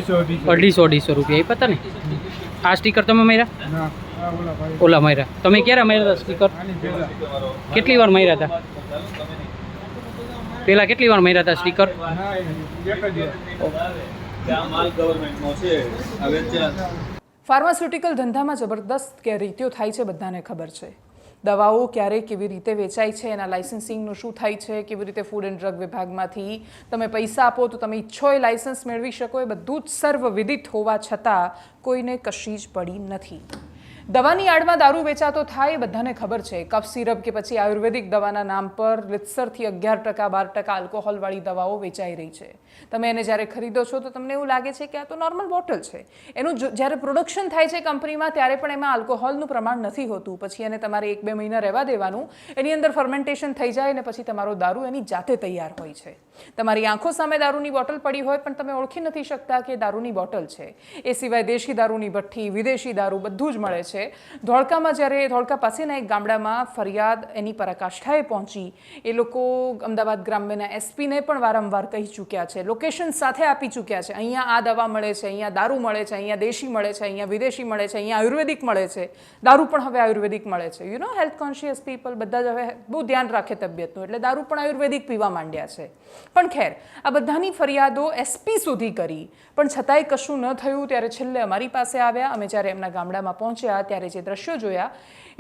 250 250 રૂપિયા આપ્યા હતા ને આ સ્ટીકર તમે માર્યા ના આ ઓલા ભાઈ ઓલા માર્યા તમે ક્યારે માર્યા હતા સ્ટીકર આની પેલા કેટલી વાર માર્યા હતા પહેલા કેટલી વાર માર્યા હતા સ્ટીકર ના એક જ વાર. આ માલ ગવર્નમેન્ટનો છે આ વેચાણ ફાર્માસ્યુટિકલ ધંધામાં જબરદસ્ત ગેરરીતિઓ થાય છે બધાને ખબર છે દવાઓ ક્યારે કેવી રીતે વેચાય છે એના લાઇસન્સિંગનું શું થાય છે કેવી રીતે ફૂડ એન્ડ ડ્રગ વિભાગમાંથી તમે પૈસા આપો તો તમે ઈચ્છો એ લાઇસન્સ મેળવી શકો એ બધું જ સર્વવિદિત હોવા છતાં કોઈને કશી જ પડી નથી દવાની આડમાં દારૂ વેચાતો થાય એ બધાને ખબર છે કફ સિરપ કે પછી આયુર્વેદિક દવાના નામ પર રીતસરથી 11% 12% આલ્કોહોલવાળી દવાઓ વેચાઈ રહી છે તમે એને જ્યારે ખરીદો છો તો તમને એવું લાગે છે કે આ તો નોર્મલ બોટલ છે એનું જ્યારે પ્રોડક્શન થાય છે કંપનીમાં ત્યારે પણ એમાં આલ્કોહોલનું પ્રમાણ નથી હોતું પછી એને તમારે 1-2 મહિના રહેવા દેવાનું એની અંદર ફર્મેન્ટેશન થઈ જાય અને પછી તમારો દારૂ એની જાતે તૈયાર હોય છે તમારી આંખો સામે દારૂની બોટલ પડી હોય પણ તમે ઓળખી નથી શકતા કે દારૂની બોટલ છે એ સિવાય દેશી દારૂની ભઠ્ઠી વિદેશી દારૂ બધું જ મળે છે ધોળકામાં જ્યારે ધોળકા પાસેના એક ગામડામાં ફરિયાદ એની પરાકાષ્ઠાએ પહોંચી એ લોકો અમદાવાદ ગ્રામ્યના એસપીને પણ વારંવાર કહી ચૂક્યા છે લોકેશન સાથે આપી ચૂક્યા છે અહીંયા આ દવા મળે છે અહીંયા દારૂ મળે છે અહીંયા દેશી મળે છે અહીંયા વિદેશી મળે છે અહીંયા આયુર્વેદિક મળે છે દારૂ પણ હવે આયુર્વેદિક મળે છે you know health conscious people બધા જ હવે બહુ ધ્યાન રાખે તબિયતનું એટલે દારૂ પણ આયુર્વેદિક પીવા માંડ્યા છે પણ ખેર આ બધાની ફરિયાદો એસપી સુધી કરી પણ છતાંય કશું ન થયું ત્યારે છેલ્લે અમારી પાસે આવ્યા અમે જ્યારે એમના ગામડામાં પહોંચ્યા ત્યારે જે દ્રશ્યો જોયા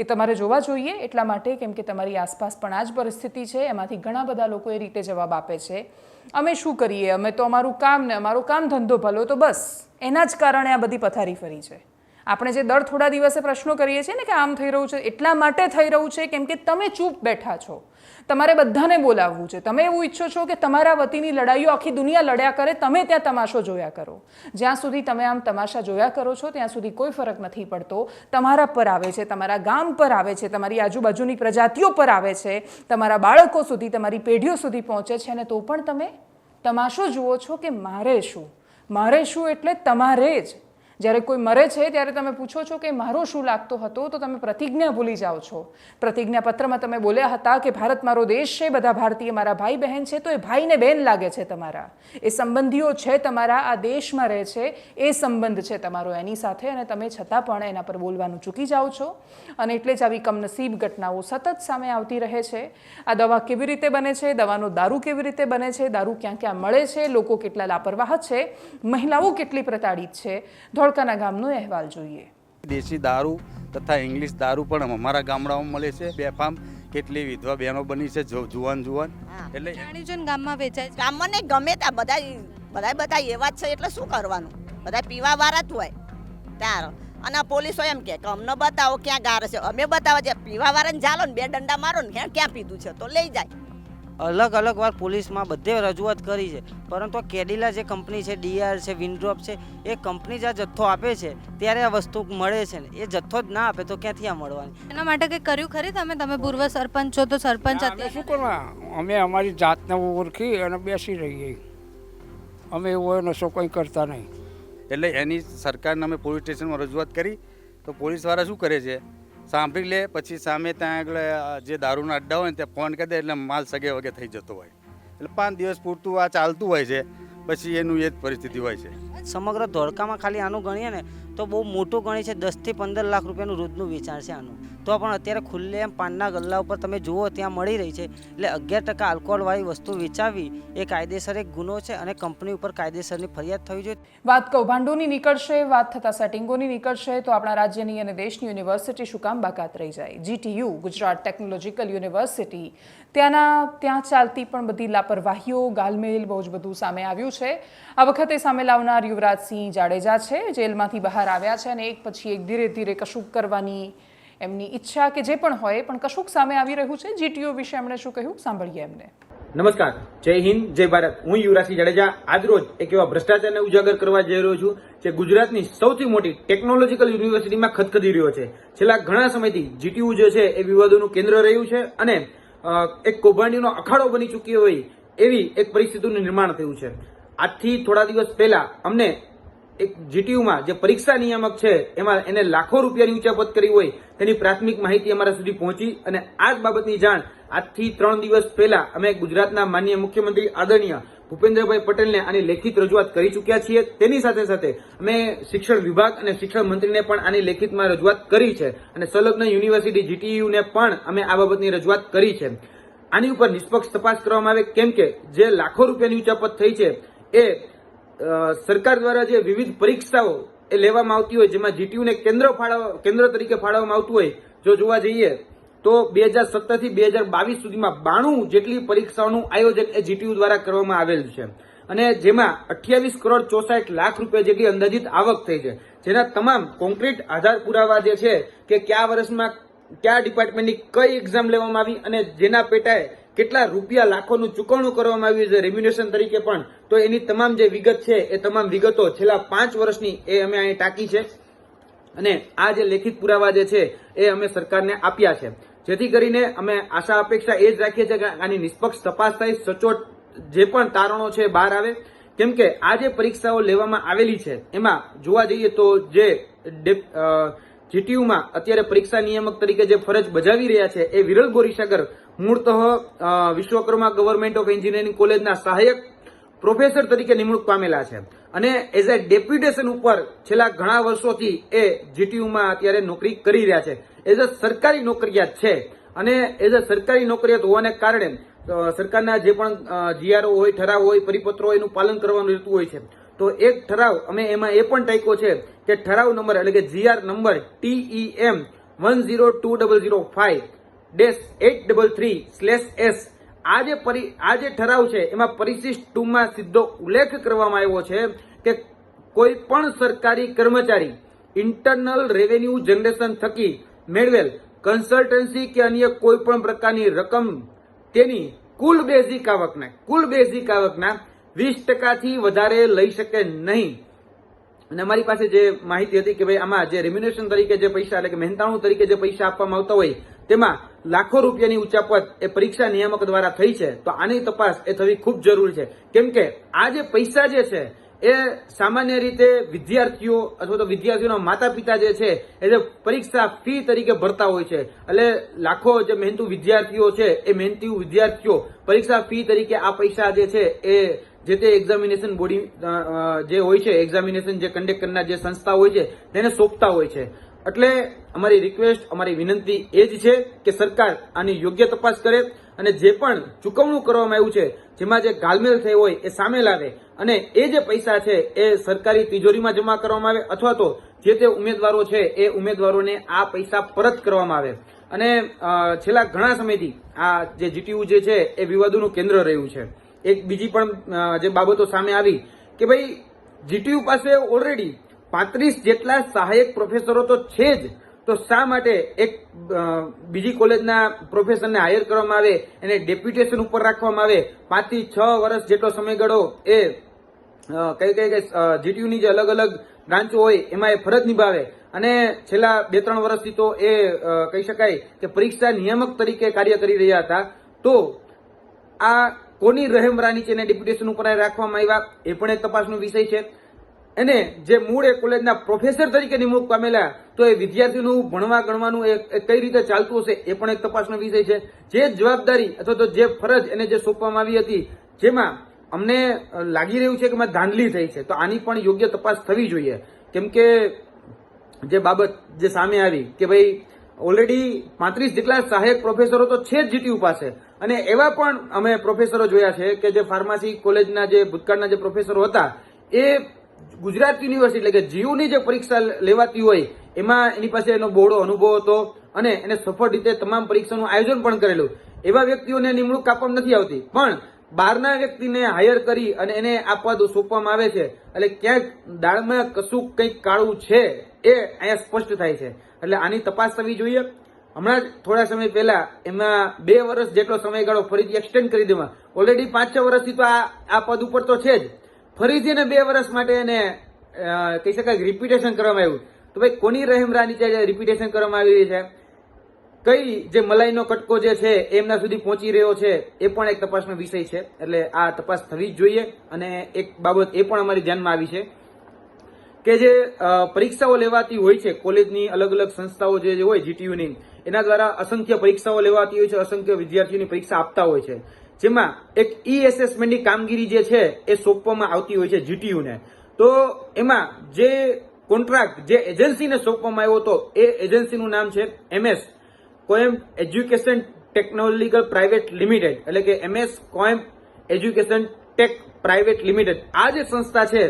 એ તમારે જોવા જોઈએ એટલા માટે કેમ કે તમારી આસપાસ પણ આ જ પરિસ્થિતિ છે એમાંથી ઘણા બધા લોકો એ રીતે જવાબ આપે છે અમે શું કરીએ અમે તો અમારું કામ ને અમારો કામ ધંધો ભલો તો બસ એના જ કારણે આ બધી પથારી ફરી છે આપણે જે દર થોડા દિવસે પ્રશ્નો કરીએ છીએ ને કે આમ થઈ રહ્યું છે એટલા માટે થઈ રહ્યું છે કેમ કે તમે ચૂપ બેઠા છો તમારે બધાને બોલાવવું છે તમે એવું ઈચ્છો છો કે તમારા વતીની લડાઈઓ આખી દુનિયા લડ્યા કરે તમે ત્યાં તમાશો જોયા કરો જ્યાં સુધી તમે આમ તમાશા જોયા કરો છો ત્યાં સુધી કોઈ ફરક નથી પડતો તમારા પર આવે છે તમારા ગામ પર આવે છે તમારી આજુબાજુની પ્રજાતિઓ પર આવે છે તમારા બાળકો સુધી તમારી પેઢીઓ સુધી પહોંચે છે અને તો પણ તમે તમાશો જુઓ છો કે મારે શું એટલે તમારે જ જ્યારે કોઈ મરે છે ત્યારે તમે પૂછો છો કે મારો શું લાગતો હતો તો તમે પ્રતિજ્ઞા ભૂલી જાઓ છો પ્રતિજ્ઞાપત્રમાં તમે બોલ્યા હતા કે ભારત મારો દેશ છે બધા ભારતીય મારા ભાઈ બહેન છે તો એ ભાઈને બહેન લાગે છે તમારા એ સંબંધીઓ છે તમારા આ દેશમાં રહે છે એ સંબંધ છે તમારો એની સાથે અને તમે છતાં પણ એના પર બોલવાનું ચૂકી જાઓ છો અને એટલે જ આવી કમનસીબ ઘટનાઓ સતત સામે આવતી રહે છે આ દવા કેવી રીતે બને છે દવાનો દારૂ કેવી રીતે બને છે દારૂ ક્યાં ક્યાં મળે છે લોકો કેટલા લાપરવાહ છે મહિલાઓ કેટલી પ્રતાડિત છે ધોળકાના ગામનો અહેવાલ જોઈએ દેશી દારૂ તથા ઇંગ્લિશ દારૂ પણ અમારા ગામડાઓમાં મળે છે બેફામ કેટલી વિધવા બહેનો બની છે જુવાન એટલે જાણીજન ગામમાં વેચાય છે ગામમાં નહીં ગમે ત્યાં બધા એવા જ છે એટલે શું કરવાનું બધા પીવા વાળા જ હોય ત્યારે અને પોલીસો એમ કે અમને બતાવો ક્યાં ગાર છે અમે બતાવો જે પીવા વાળાને ચાલો ને 2 ડંડા મારો ને ક્યાં પીધું છે તો લઈ જાય અલગ અલગ વાર પોલીસમાં બધે રજૂઆત કરી છે પરંતુ કેડિલા જે કંપની છે ડીઆર છે વિન્ડ્રોપ છે એ કંપની જે જથ્થો આપે છે ત્યારે આ વસ્તુ મળે છે ને એ જથ્થો જ ના આપે તો ક્યાંથી આ મળવાની એના માટે કંઈ કર્યું ખરી તમે પૂર્વ સરપંચ છો તો સરપંચ શું કરવા અમે અમારી જાતને ઓળખી અને બેસી રહીએ અમે એવો નશો કંઈ કરતા નહીં એટલે એની સરકારને અમે પોલીસ સ્ટેશનમાં રજૂઆત કરી તો પોલીસવાળા શું કરે છે સાંભળી લે પછી સામે ત્યાં આગળ જે દારૂના અડ્ડા હોય ને ત્યાં ફોન કરી દે એટલે માલ સગે વગે થઈ જતો હોય એટલે 5 દિવસ પૂરતું આ ચાલતું હોય છે પછી એનું એ જ પરિસ્થિતિ હોય છે સમગ્ર ધોળકામાં ખાલી આનું ગણીએ ને તો બહુ મોટું ગણી છે, 10 થી 15 લાખ રૂપિયાનું રોજનું વેચાણ છે આનું. તો પણ અત્યારે ખુલ્લેઆમ પાનના ગલ્લા ઉપર તમે જુઓ ત્યાં મળી રહી છે. એટલે 11% આલ્કોહોલવાળી વસ્તુ વેચાવી એ કાયદેસર એક ગુનો છે અને કંપની ઉપર કાયદેસરની ફરિયાદ થવી જોઈએ. વાત કૌભાંડોની નીકળશે, વાત થતા સેટિંગોની નીકળશે તો આપણા રાજ્યની અને દેશની યુનિવર્સિટી શું કામ બાકાત રહી જાય? GTU ગુજરાત ટેકનોલોજીકલ યુનિવર્સિટી ત્યાં ચાલતી પણ બધી લાપરવાહીઓ, ગાલમેલ, બહુ જ બધું સામે આવ્યું છે. આ વખતે સામે લાવનાર યુવરાજસિંહ જાડેજા છે, જેલમાંથી બહાર આવ્યા છે અને એક પછી એક ધીરે ધીરે કશુંક કરવાની એમની ઈચ્છા કે જે પણ હોય પણ કશુંક સામે આવી રહ્યું છે. GTU વિશે એમણે શું કહ્યું સાંભળીએ એમને. નમસ્કાર, જય હિન્દ, જય ભારત. હું યુવરાજસિંહ જાડેજા આજરોજ એક એવા ભ્રષ્ટાચારને ઉજાગર કરવા જઈ રહ્યો છું જે ગુજરાતની સૌથી મોટી ટેકનોલોજીકલ યુનિવર્સિટીમાં ખદખદી રહ્યો છે. છેલ્લા ઘણા સમયથી GTU જે છે એ વિવાદોનું કેન્દ્ર રહ્યું છે અને એક કૌભાંડીનો અખાડો બની ચૂક્યો હોય એવી એક પરિસ્થિતિનું નિર્માણ થયું છે. આજથી થોડા દિવસ પહેલા અમને એક GTUમાં જે પરીક્ષા નિયામક છે એમાં એને લાખો રૂપિયાની ઉચાપત કરી હોય તેની પ્રાથમિક માહિતી અમારા સુધી પહોંચી અને આ જ બાબતની જાણ આજથી 3 દિવસ પહેલા અમે ગુજરાતના માનનીય મુખ્યમંત્રી આદરણીય ભૂપેન્દ્રભાઈ પટેલને આની લેખિત રજૂઆત કરી ચૂક્યા છીએ. તેની સાથે સાથે અમે શિક્ષણ વિભાગ અને શિક્ષણ મંત્રીને પણ આની લેખિતમાં રજૂઆત કરી છે અને સંલગ્ન યુનિવર્સિટી GTUને પણ અમે આ બાબતની રજૂઆત કરી છે. આની ઉપર નિષ્પક્ષ તપાસ કરવામાં આવે, કેમ કે જે લાખો રૂપિયાની ઉચાપત થઈ છે એ સરકાર દ્વારા જે વિવિધ પરીક્ષાઓ એ લેવામાં આવતી હોય જેમાં GTUને કેન્દ્ર તરીકે ફાળવવામાં આવતું હોય, જો જોવા જઈએ તો 2017 થી 2022 સુધીમાં 92 જેટલી પરીક્ષાઓનું આયોજન એ GTU દ્વારા કરવામાં આવેલ છે અને જેમાં 28 કરોડ 64 લાખ રૂપિયા જેટલી અંદાજિત આવક થઈ છે, જેના તમામ કોન્ક્રીટ આધાર પુરાવા જે છે કે કયા વર્ષમાં કયા ડિપાર્ટમેન્ટની કઈ એક્ઝામ લેવામાં આવી અને જેના પેટાએ કેટલા રૂપિયા લાખોનું ચૂકવણું કરવામાં આવ્યું છે રેમ્યુનેશન તરીકે પણ, તો એની તમામ જે વિગત છે એ તમામ વિગતો છેલ્લા 5 વર્ષની એ અમે અહીં ટાંકી છે અને આ જે લેખિત પુરાવા જે છે એ અમે સરકારને આપ્યા છે, જેથી કરીને અમે આશા અપેક્ષા એ જ રાખીએ છીએ કે આની નિષ્પક્ષ તપાસ થાય, સચોટ જે પણ તારણો છે બહાર આવે. કેમ કે આ જે પરીક્ષાઓ લેવામાં આવેલી છે એમાં જોવા જઈએ તો જે GTUમાં અત્યારે પરીક્ષા નિયામક તરીકે જે ફરજ બજાવી રહ્યા છે એ વિરલ બોરીસાગર મૂળતઃ વિશ્વકર્મા ગવર્મેન્ટ ઓફ એન્જિનિયરિંગ કોલેજના સહાયક પ્રોફેસર તરીકે નિમણૂક પામેલા છે અને એઝ અ ડેપ્યુટેશન ઉપર છેલ્લા ઘણા વર્ષોથી એ GTUમાં અત્યારે નોકરી કરી રહ્યા છે. એઝ અ સરકારી નોકરિયાત છે અને એઝ અ સરકારી નોકરિયાત હોવાને કારણે સરકારના જે પણ GRO હોય, ઠરાવ હોય, પરિપત્રો હોય એનું પાલન કરવાનું રહેતું હોય છે. તો એક ઠરાવ અમે એમાં એ પણ ટાંક્યો છે કે ઠરાવ નંબર એટલે કે GR નંબર TEM 102005-833/S આ જે ઠરાવ છે એમાં પરિશિષ્ટ 2માં સીધો ઉલ્લેખ કરવામાં આવ્યો છે કે કોઈ પણ સરકારી કર્મચારી ઇન્ટરનલ રેવન્યુ જનરેશન થકી મેળવેલ કન્સલ્ટન્સી કે અન્ય કોઈ પણ પ્રકારની રકમ તેની કુલ બેઝિક આવકના 20%થી વધારે લઈ શકે નહીં. અને અમારી પાસે જે માહિતી હતી કે ભાઈ આમાં જે રેમ્યુનેશન તરીકે જે પૈસા એટલે કે મહેનતાણું તરીકે જે પૈસા આપવામાં આવતા હોય તેમાં લાખો રૂપિયાની ઉચાપત એ પરીક્ષા નિયામક દ્વારા થઈ છે. તો આની તપાસ એ થવી ખૂબ જરૂરી છે, કેમ કે આ જે પૈસા જે છે એ સામાન્ય રીતે વિદ્યાર્થીઓ અથવા તો વિદ્યાર્થીઓના માતા પિતા જે છે એ જે પરીક્ષા ફી તરીકે ભરતા હોય છે, એટલે લાખો જે મહેનતુ વિદ્યાર્થીઓ છે એ મહેનતુ વિદ્યાર્થીઓ પરીક્ષા ફી તરીકે આ પૈસા જે છે એ જે તે એક્ઝામિનેશન બોડી જે હોય છે, એક્ઝામિનેશન જે કન્ડક્ટ કરનાર જે સંસ્થા હોય છે તેને સોંપતા હોય છે. એટલે અમારી રિક્વેસ્ટ, અમારી વિનંતી એ જ છે કે સરકાર આની યોગ્ય તપાસ કરે અને જે પણ ચૂકવણું કરવામાં આવ્યું છે જેમાં જે ગાલમેલ થઈ હોય એ સામે લાવે અને એ જે પૈસા છે એ સરકારી તિજોરીમાં જમા કરવામાં આવે અથવા તો જે તે ઉમેદવારો છે એ ઉમેદવારોને આ પૈસા પરત કરવામાં આવે. અને છેલ્લા ઘણા સમયથી આ જે GTU જે છે એ વિવાદોનું કેન્દ્ર રહ્યું છે. એક બીજી પણ જે બાબતો સામે આવી કે ભાઈ GTU પાસે ઓલરેડી 35 જેટલા સહાયક પ્રોફેસરો તો છે જ, તો શા માટે એક બીજી કોલેજના પ્રોફેસરને હાયર કરવામાં આવે, એને ડેપ્યુટેશન ઉપર રાખવામાં આવે, 5 થી 6 વર્ષ જેટલો સમયગાળો એ કઈ GTUની જે અલગ અલગ બ્રાન્ચો હોય એમાં એ ફરજ નિભાવે અને છેલ્લા 2-3 વર્ષથી તો એ કહી શકાય કે પરીક્ષા નિયામક તરીકે કાર્ય કરી રહ્યા હતા. તો આ કોની રહેમરા નીચે ડેપ્યુટેશન ઉપર રાખવામાં આવ્યા એ પણ એક તપાસનો વિષય છે. અને જે મૂળ એ કોલેજના પ્રોફેસર તરીકે નિમણૂક પામેલા તો એ વિદ્યાર્થીઓનું ભણવા ગણવાનું એ કઈ રીતે ચાલતું હશે એ પણ એક તપાસનો વિષય છે. જે જવાબદારી અથવા તો જે ફરજ એને જે સોંપવામાં આવી હતી જેમાં અમને લાગી રહ્યું છે કે એમાં ધાંધલી થઈ છે. તો આની પણ યોગ્ય તપાસ થવી જોઈએ. કેમ કે જે બાબત જે સામે આવી કે ભાઈ ઓલરેડી 35 જેટલા સહાયક પ્રોફેસરો તો છે જ જીટીયુ પાસે, અને એવા પણ અમે પ્રોફેસરો જોયા છે કે જે ફાર્મસી કોલેજના જે ભૂતકાળના જે પ્રોફેસરો હતા એ ગુજરાત યુનિવર્સિટી એટલે કે જીયુની જે પરીક્ષા લેવાતી હોય એમાં એની પાસે એનો બહોળો અનુભવ હતો અને એને સફળ રીતે તમામ પરીક્ષાનું આયોજન પણ કરેલું. એવા વ્યક્તિઓને નિમણૂક આપવામાં નથી આવતી, પણ બહારના વ્યક્તિને હાયર કરી અને એને આ પદ સોંપવામાં આવે છે. એટલે ક્યાંક દાળમાં કશું કંઈક કાળું છે એ અહીંયા સ્પષ્ટ થાય છે. એટલે આની તપાસ થવી જોઈએ. હમણાં જ થોડા સમય પહેલા એમાં 2 વર્ષ જેટલો સમયગાળો ફરીથી એક્સટેન્ડ કરી દેવા. ઓલરેડી 5-6 વર્ષથી તો આ પદ ઉપર તો છે જ, ફરીથી એને 2 વર્ષ માટે એને કહી શકાય રિપીટેશન કરવામાં આવ્યું. તો ભાઈ કોની રહેમરા નીચે રિપીટેશન કરવામાં આવી રહી છે, કઈ જે મલાઈનો કટકો જે છે એમના સુધી પહોંચી રહ્યો છે, એ પણ એક તપાસનો વિષય છે. એટલે આ તપાસ થવી જ જોઈએ. અને એક બાબત એ પણ અમારી ધ્યાનમાં આવી છે કે જે પરીક્ષાઓ લેવાતી હોય છે કોલેજની અલગ અલગ સંસ્થાઓ જે હોય જીટીયુની, એના દ્વારા અસંખ્ય પરીક્ષાઓ લેવાતી હોય છે, અસંખ્ય વિદ્યાર્થીઓની પરીક્ષા આપતા હોય છે, જેમાં એક ઈ એસેસમેન્ટની કામગીરી જે છે એ સોંપવામાં આવતી હોય છે જીટીયુને. તો એમાં જે કોન્ટ્રાક્ટ જે એજન્સીને સોંપવામાં આવ્યો હતો એ એજન્સીનું નામ છે MS કોએમ એજ્યુકેશન ટેકનોલોજીકલ પ્રાઇવેટ લિમિટેડ, એટલે કે MS કોએમ એજ્યુકેશન ટેક પ્રાઇવેટ લિમિટેડ. આ જે સંસ્થા છે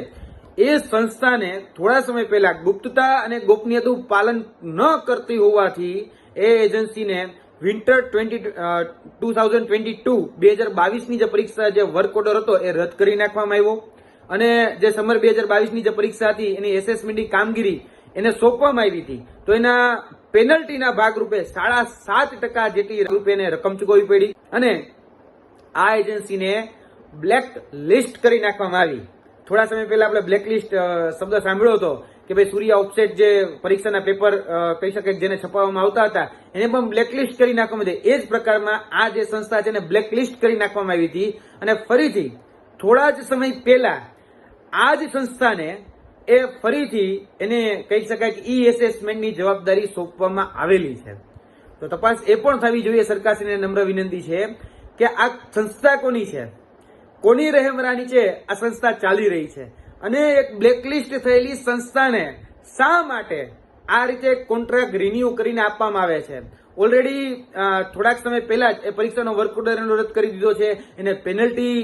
એ સંસ્થાને થોડા સમય પહેલા ગુપ્તતા અને ગોપનીયતાનું પાલન ન કરતી હોવાથી એ એજન્સીને વિન્ટર 2022ની જે પરીક્ષા જે વર્ક ઓર્ડર હતો એ રદ કરી નાખવામાં આવ્યો, અને જે સમર 2022ની જે પરીક્ષા હતી એની એસેસમેન્ટની કામગીરી એને સોંપવામાં આવી હતી. તો એના પેનલ્ટીના ભાગરૂપે 7.5% જેટલી રૂપે રકમ ચૂકવવી પડી, અને આ એજન્સીને બ્લેક લિસ્ટ કરી નાખવામાં આવી. થોડા સમય પહેલા આપણે બ્લેકલિસ્ટ શબ્દ સાંભળ્યો હતો કે ભાઈ સૂર્યા ઓફસેટ જે પરીક્ષાના પેપર કહી શકાય જેને છપાવવામાં આવતા હતા એને પણ બ્લેકલિસ્ટ કરી નાખવામાં આવી. એ જ પ્રકારમાં આ જે સંસ્થા છે એને બ્લેકલિસ્ટ કરી નાખવામાં આવી હતી. અને ફરીથી થોડા જ સમય પહેલા આ જ સંસ્થાને એ ફરીથી એને કહી શકાય કે ઈ એસેસમેન્ટની જવાબદારી સોંપવામાં આવેલી છે. તો તપાસ એ પણ થવી જોઈએ. સરકારશ્રીને નમ્ર વિનંતી છે કે આ સંસ્થા કોની છે, કોની રહેમરા નીચે આ સંસ્થા ચાલી રહી છે, અને એક બ્લેકલિસ્ટ થયેલી સંસ્થાને શા માટે આ રીતે કોન્ટ્રાક્ટ રિન્યુ કરીને આપવામાં આવે છે. ઓલરેડી થોડાક સમય પહેલા જ એ પરીક્ષાનો વર્ક ઓર્ડર રદ કરી દીધો છે. એને પેનલ્ટી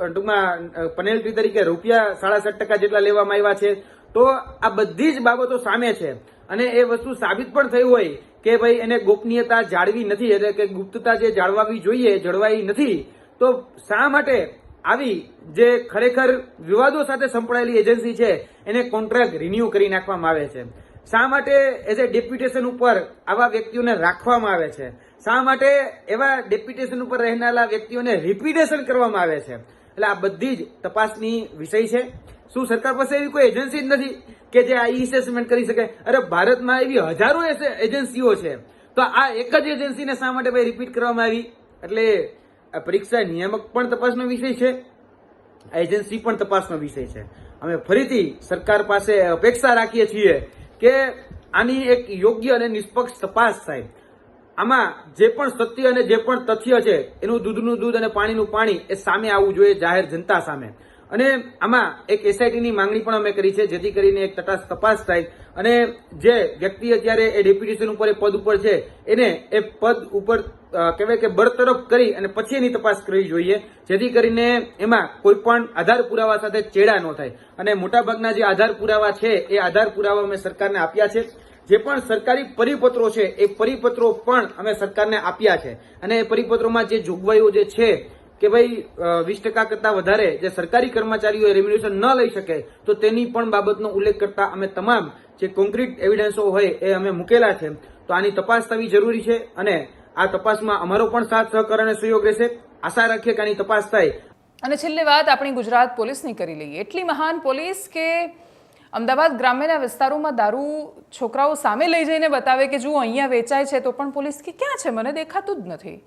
ટૂંકમાં પેનલ્ટી તરીકે ₹7.5% જેટલા લેવામાં આવ્યા છે. તો આ બધી જ બાબતો સામે છે, અને એ વસ્તુ સાબિત પણ થઈ હોય કે ભાઈ એને ગોપનીયતા જાળવી નથી, એટલે કે ગુપ્તતા જે જાળવવી જોઈએ જળવાઈ નથી. તો શા માટે આવી જે ખરેખર વિવાદો સાથે સંકળાયેલી એજન્સી છે એને કોન્ટ્રાક્ટ રિન્યુ કરી નાખવામાં આવે છે? શા માટે એઝ એ ડેપ્યુટેશન ઉપર આવા વ્યક્તિઓને રાખવામાં આવે છે? શા માટે એવા ડેપ્યુટેશન ઉપર રહેનારા વ્યક્તિઓને રિપીટેશન કરવામાં આવે છે? એટલે આ બધી જ તપાસની વિષય છે. શું સરકાર પાસે એવી કોઈ એજન્સી જ નથી કે જે આ એસેસમેન્ટ કરી શકે? અરે ભારતમાં એવી હજારો એજન્સીઓ છે, તો આ એક જ એજન્સીને શા માટે ભાઈ રિપીટ કરવામાં આવી? એટલે આ પરીક્ષા નિયામક પણ તપાસનો વિષય છે, આ એજન્સી પણ તપાસનો વિષય છે. અમે ફરીથી સરકાર પાસે અપેક્ષા રાખીએ છીએ કે આની એક યોગ્ય અને નિષ્પક્ષ તપાસ થાય. આમાં જે પણ સત્ય અને જે પણ તથ્ય છે એનું દૂધનું દૂધ અને પાણીનું પાણી એ સામે આવવું જોઈએ જાહેર જનતા સામે. અને આમાં એક એસઆઈટીની માંગણી પણ અમે કરી છે, જેથી કરીને એક તટસ્થ તપાસ થાય અને જે વ્યક્તિ અત્યારે એ ડેપ્યુટેશન ઉપર એ પદ ઉપર છે એને એ પદ ઉપર કહેવાય કે બરતરફ કરી અને પછી એની તપાસ કરવી જોઈએ, જેથી કરીને એમાં કોઈ પણ આધાર પુરાવા સાથે ચેડા ન થાય. અને મોટાભાગના જે આધાર પુરાવા છે એ આધાર પુરાવા અમે સરકારને આપ્યા છે. જે પણ સરકારી પરિપત્રો છે એ પરિપત્રો પણ અમે સરકારને આપ્યા છે, અને એ પરિપત્રોમાં જે જોગવાઈઓ જે છે કે ભાઈ 20% કરતા વધારે જે સરકારી કર્મચારીઓ રેમ્યુનેશન ન લઈ શકે તો તેની પણ બાબતનો ઉલ્લેખ કરતા અમે તમામ જે કોન્ક્રીટ એવિડન્સો હોય એ અમે મૂકેલા છે. તો આની તપાસ થવી જરૂરી છે, અને આ તપાસમાં અમારો પણ સાથ સહકાર અને સહયોગ રહેશે. આશા રાખીએ કે આની તપાસ થાય. અને છેલ્લી વાત આપણી ગુજરાત પોલીસની કરી લઈએ. એટલી મહાન પોલીસ કે અમદાવાદ ગ્રામ્યના વિસ્તારોમાં દારૂ છોકરાઓ સામે લઈ જઈને બતાવે કે જુઓ અહીંયા વેચાય છે, તો પણ પોલીસ કે ક્યાં છે, મને દેખાતું જ નથી.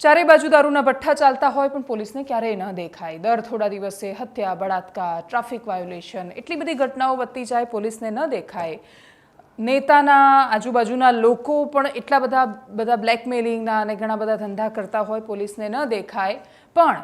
ચારે બાજુ દારૂના ભઠ્ઠા ચાલતા હોય પણ પોલીસને ક્યારેય ન દેખાય. દર થોડા દિવસે હત્યા, બળાત્કાર, ટ્રાફિક વાયોલેશન, એટલી બધી ઘટનાઓ વધતી જાય, પોલીસને ન દેખાય. નેતાના આજુબાજુના લોકો પણ એટલા બધા બ્લેકમેલિંગના અને ઘણા બધા ધંધા કરતા હોય, પોલીસને ન દેખાય. પણ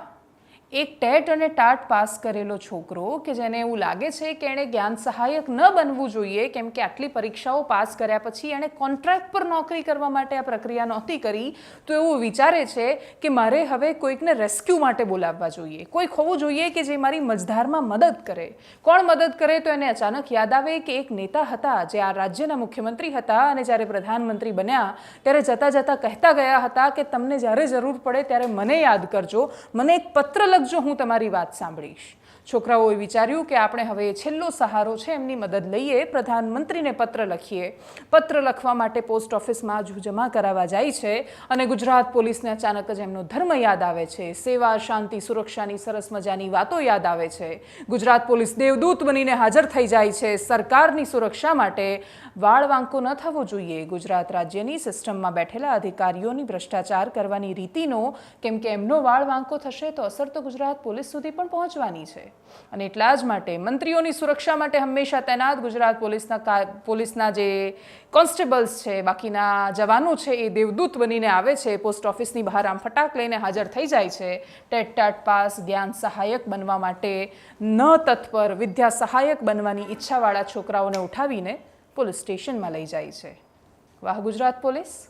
એક ટેટ અને ટાટ પાસ કરેલો છોકરો કે જેને એવું લાગે છે કે એણે જ્ઞાન સહાયક ન બનવું જોઈએ કેમ કે આટલી પરીક્ષાઓ પાસ કર્યા પછી એણે કોન્ટ્રાક્ટ પર નોકરી કરવા માટે આ પ્રક્રિયા નહોતી કરી, તો એવું વિચારે છે કે મારે હવે કોઈકને રેસ્ક્યુ માટે બોલાવવા જોઈએ, કોઈક હોવું જોઈએ કે જે મારી મજધારમાં મદદ કરે. કોણ મદદ કરે? તો એને અચાનક યાદ આવે કે એક નેતા હતા જે આ રાજ્યના મુખ્યમંત્રી હતા અને જ્યારે પ્રધાનમંત્રી બન્યા ત્યારે જતાં જતાં કહેતા ગયા હતા કે તમને જ્યારે જરૂર પડે ત્યારે મને યાદ કરજો, મને એક પત્ર જો હું તમારી વાત સાંભળીશ. છોકરાઓએ વિચાર્યું કે આપણે હવે છેલ્લો સહારો છે એમની મદદ લઈએ, પ્રધાનમંત્રીને પત્ર લખીએ. પત્ર લખવા માટે પોસ્ટ ઓફિસમાં જમા કરાવવા જાય છે અને ગુજરાત પોલીસને અચાનક જ એમનો ધર્મ યાદ આવે છે. સેવા, શાંતિ, સુરક્ષાની સરસ મજાની વાતો યાદ આવે છે. ગુજરાત પોલીસ દેવદૂત બનીને હાજર થઈ જાય છે. સરકારની સુરક્ષા માટે વાળ વાંકો ન થવો જોઈએ ગુજરાત રાજ્યની સિસ્ટમમાં બેઠેલા અધિકારીઓની ભ્રષ્ટાચાર કરવાની રીતિનો, કેમ કે એમનો વાળ વાંકો થશે તો અસર તો ગુજરાત પોલીસ સુધી પણ પહોંચવાની છે. અને એટલા જ માટે મંત્રીઓની સુરક્ષા માટે હંમેશા તૈનાત ગુજરાત પોલીસના જે કોન્સ્ટેબલ્સ છે, બાકીના જવાનો છે, એ દેવદૂત બનીને આવે છે. પોસ્ટ ઓફિસની બહાર આમ ફટાક લઈને હાજર થઈ જાય છે. ટેટ ટાટ પાસ જ્ઞાન સહાયક બનવા માટે ન તત્પર વિદ્યા સહાયક બનવાની ઈચ્છાવાળા છોકરાઓને ઉઠાવીને પોલીસ સ્ટેશનમાં લઈ જાય છે. વાહ ગુજરાત પોલીસ,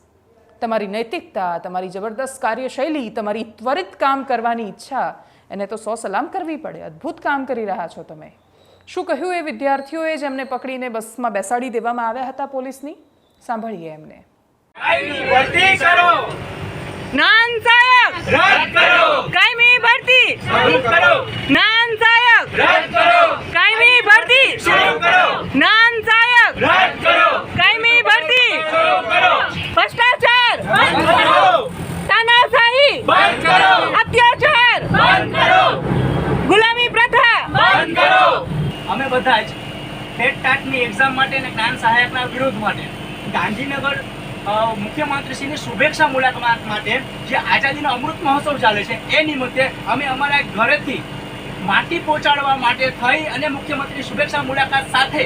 તમારી નૈતિકતા, તમારી જબરદસ્ત કાર્યશૈલી, તમારી ત્વરિત કામ કરવાની ઈચ્છા, એને તો 100 સલામ કરવી પડે. અદ્ભુત કામ કરી રહ્યા છો તમે. શું કહ્યું એ વિદ્યાર્થીઓએ જેમને પકડીને બસમાં બેસાડી દેવામાં આવ્યા હતા પોલીસની? સાંભળીએ એમને. નાન સાહેબ રદ કરો, કાયમી ભરતી શરૂ કરો, નાન સાહેબ રદ કરો, કાયમી ભરતી શરૂ કરો, નાન સાહેબ રદ કરો, કાયમી ભરતી શરૂ કરો, ભ્રષ્ટાચાર બંધ કરો, તાનાશાહી બંધ કરો, અત્યાચાર બંધ કરો, ગુલામી પ્રથા બંધ કરો. અમે બધા જ ટેટ ટાટની એક્ઝામ માટે અને જ્ઞાન સહાયકના વિરોધ માટે ગાંધીનગર મુખ્યમંત્રીશ્રીની શુભેચ્છા મુલાકાત માટે જે આઝાદીનો અમૃત મહોત્સવ ચાલે છે એ નિમિત્તે અમે અમારા ઘરેથી માટી પહોંચાડવા માટે થઈ અને મુખ્યમંત્રી શુભેચ્છા મુલાકાત સાથે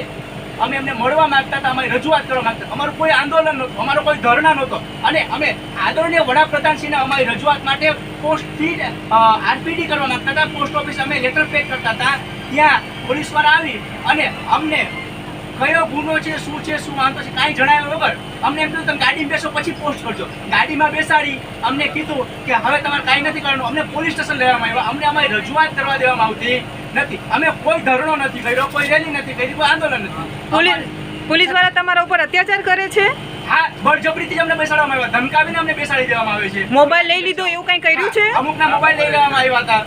અમે એમને મળવા માંગતા હતા, અમારી રજૂઆત કરવા માંગતા. અમારું કોઈ આંદોલન નહોતું, અમારો કોઈ ધરણા નહોતો અને અમે આદરણીય વડાપ્રધાનશ્રીને અમારી રજૂઆત માટે પોસ્ટથી આરપીડી કરવા માંગતા હતા. પોસ્ટ ઓફિસ અમે લેટર પેક કરતા હતા, ત્યાં પોલીસવાળા આવી અને અમને કયો ગુનો છે, શું છે, શું વાંધો છે, કાંઈ જણાવ્યા વગર અમને એમ કીધું તમે ગાડીમાં બેસો પછી પોસ્ટ કરજો. ગાડીમાં બેસાડી અમને કીધું કે હવે તમારે કાંઈ નથી કરવાનું. અમને પોલીસ સ્ટેશન લેવામાં આવ્યા, અમને અમારી રજૂઆત કરવા દેવામાં આવતી નથી. અમે કોઈ ધરણો નથી કર્યો, કોઈ રેલી નથી કરી, કોઈ આંદોલન નથી. પોલીસ વાળા તમારા ઉપર અત્યાચાર કરે છે? હા, બળજબરીથી અમને બેસાડવામાં આવ્યા, ધમકાવીને અમને બેસાડી દેવામાં આવે છે. મોબાઈલ લઈ લીધો એવું કંઈ કર્યું છે? અમુકના મોબાઈલ લઈ લેવામાં આવ્યા હતા.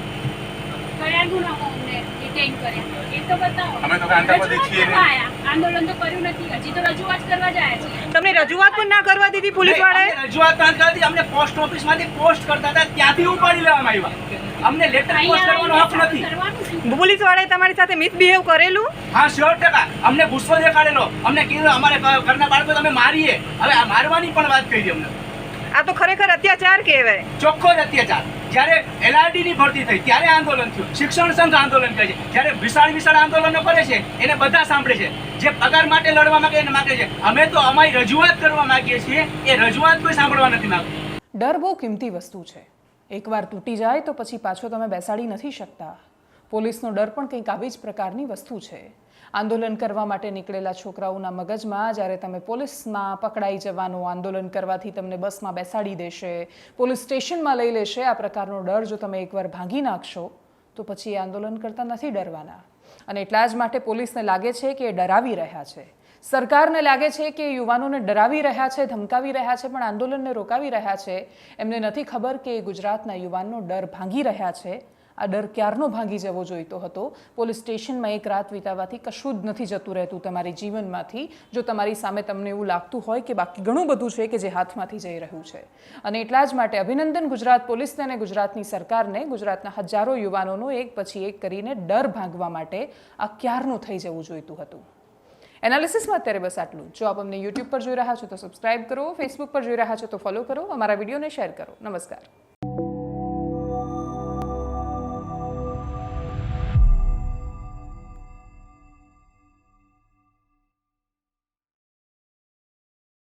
કયા ગુનામાં અમને ડિટેઇન કર્યા એ તો બતાવો. અમે તો આતંકવાદી છીએ. આંદોલન તો કર્યું નથી, હજી તો રજૂઆત કરવા જાય છે. તમને રજૂઆત પણ ના કરવા દીધી પોલીસ વાળાએ? રજૂઆત ના કરતી, અમને પોસ્ટ ઓફિસમાંથી પોસ્ટ કરતા હતા ત્યાંથી ઉપાડી લેવામાં આવ્યા. અમને લેટર પોસ્ટ કરવાનો હક નથી. પોલીસ વાળાએ તમારી સાથે મિસબિહેવ કરેલું? હા, 100%. અમને ગુસ્સો દેખાડેલો, અમને કીધું અમારે ઘરના બાળકો તમે મારીએ. હવે આ મારવાની પણ વાત કરી અમને. આ તો ખરેખર અત્યાચાર કહેવાય, ચોખ્ખો જ અત્યાચાર. જ્યારે LRD ની ભરતી થઈ ત્યારે આંદોલન થયું, શિક્ષણ સંઘ આંદોલન કરે છે, જ્યારે વિશાળ આંદોલનો કરે છે એને બધા સાંભળે છે. જે પગાર માટે લડવા માંગે એને માંગે છે. અમે તો અમારી રજૂઆત કરવા માંગીએ છીએ, એ રજૂઆત કોઈ સાંભળવા નથી માંગતું. ડર બહુ કિંમતી વસ્તુ છે. એકવાર તૂટી જાય તો પછી પાછો તમે બેસાડી નથી શકતા. પોલીસનો ડર પણ કંઈક આવી જ પ્રકારની વસ્તુ છે. આંદોલન કરવા માટે નીકળેલા છોકરાઓના મગજમાં જ્યારે તમે પોલીસમાં પકડાઈ જવાનું, આંદોલન કરવાથી તમને બસમાં બેસાડી દેશે, પોલીસ સ્ટેશનમાં લઈ લેશે, આ પ્રકારનો ડર જો તમે એકવાર ભાંગી નાખશો તો પછી એ આંદોલન કરતા નથી ડરવાના. અને એટલા જ માટે પોલીસને લાગે છે કે એ ડરાવી રહ્યા છે, સરકારને લાગે છે કે યુવાનોને ડરાવી રહ્યા છે, ધમકાવી રહ્યા છે, પણ આંદોલનને રોકાવી રહ્યા છે. એમને નથી ખબર કે ગુજરાતના યુવાનનો ડર ભાંગી રહ્યા છે. આ ડર ક્યારનો ભાંગી જવો જોઈતો હતો. પોલીસ સ્ટેશનમાં એક રાત વિતાવવાથી કશું જ નથી જતું રહેતું તમારી જીવનમાંથી, જો તમારી સામે તમને એવું લાગતું હોય કે બાકી ઘણું બધું છે કે જે હાથમાંથી જઈ રહ્યું છે. અને એટલા જ માટે અભિનંદન ગુજરાત પોલીસને અને ગુજરાતની સરકારને. ગુજરાતના હજારો યુવાનોનો એક પછી એક કરીને ડર ભાંગવા માટે આ ક્યારનું થઈ જવું જોઈતું હતું. એનાલિસિસમાં અત્યારે બસ આટલું. જો આપ અમને યુટ્યુબ પર જોઈ રહ્યા છો તો સબસ્ક્રાઇબ કરો, ફેસબુક પર જોઈ રહ્યા છો તો ફોલો કરો, અમારા વિડીયોને શેર કરો. નમસ્કાર.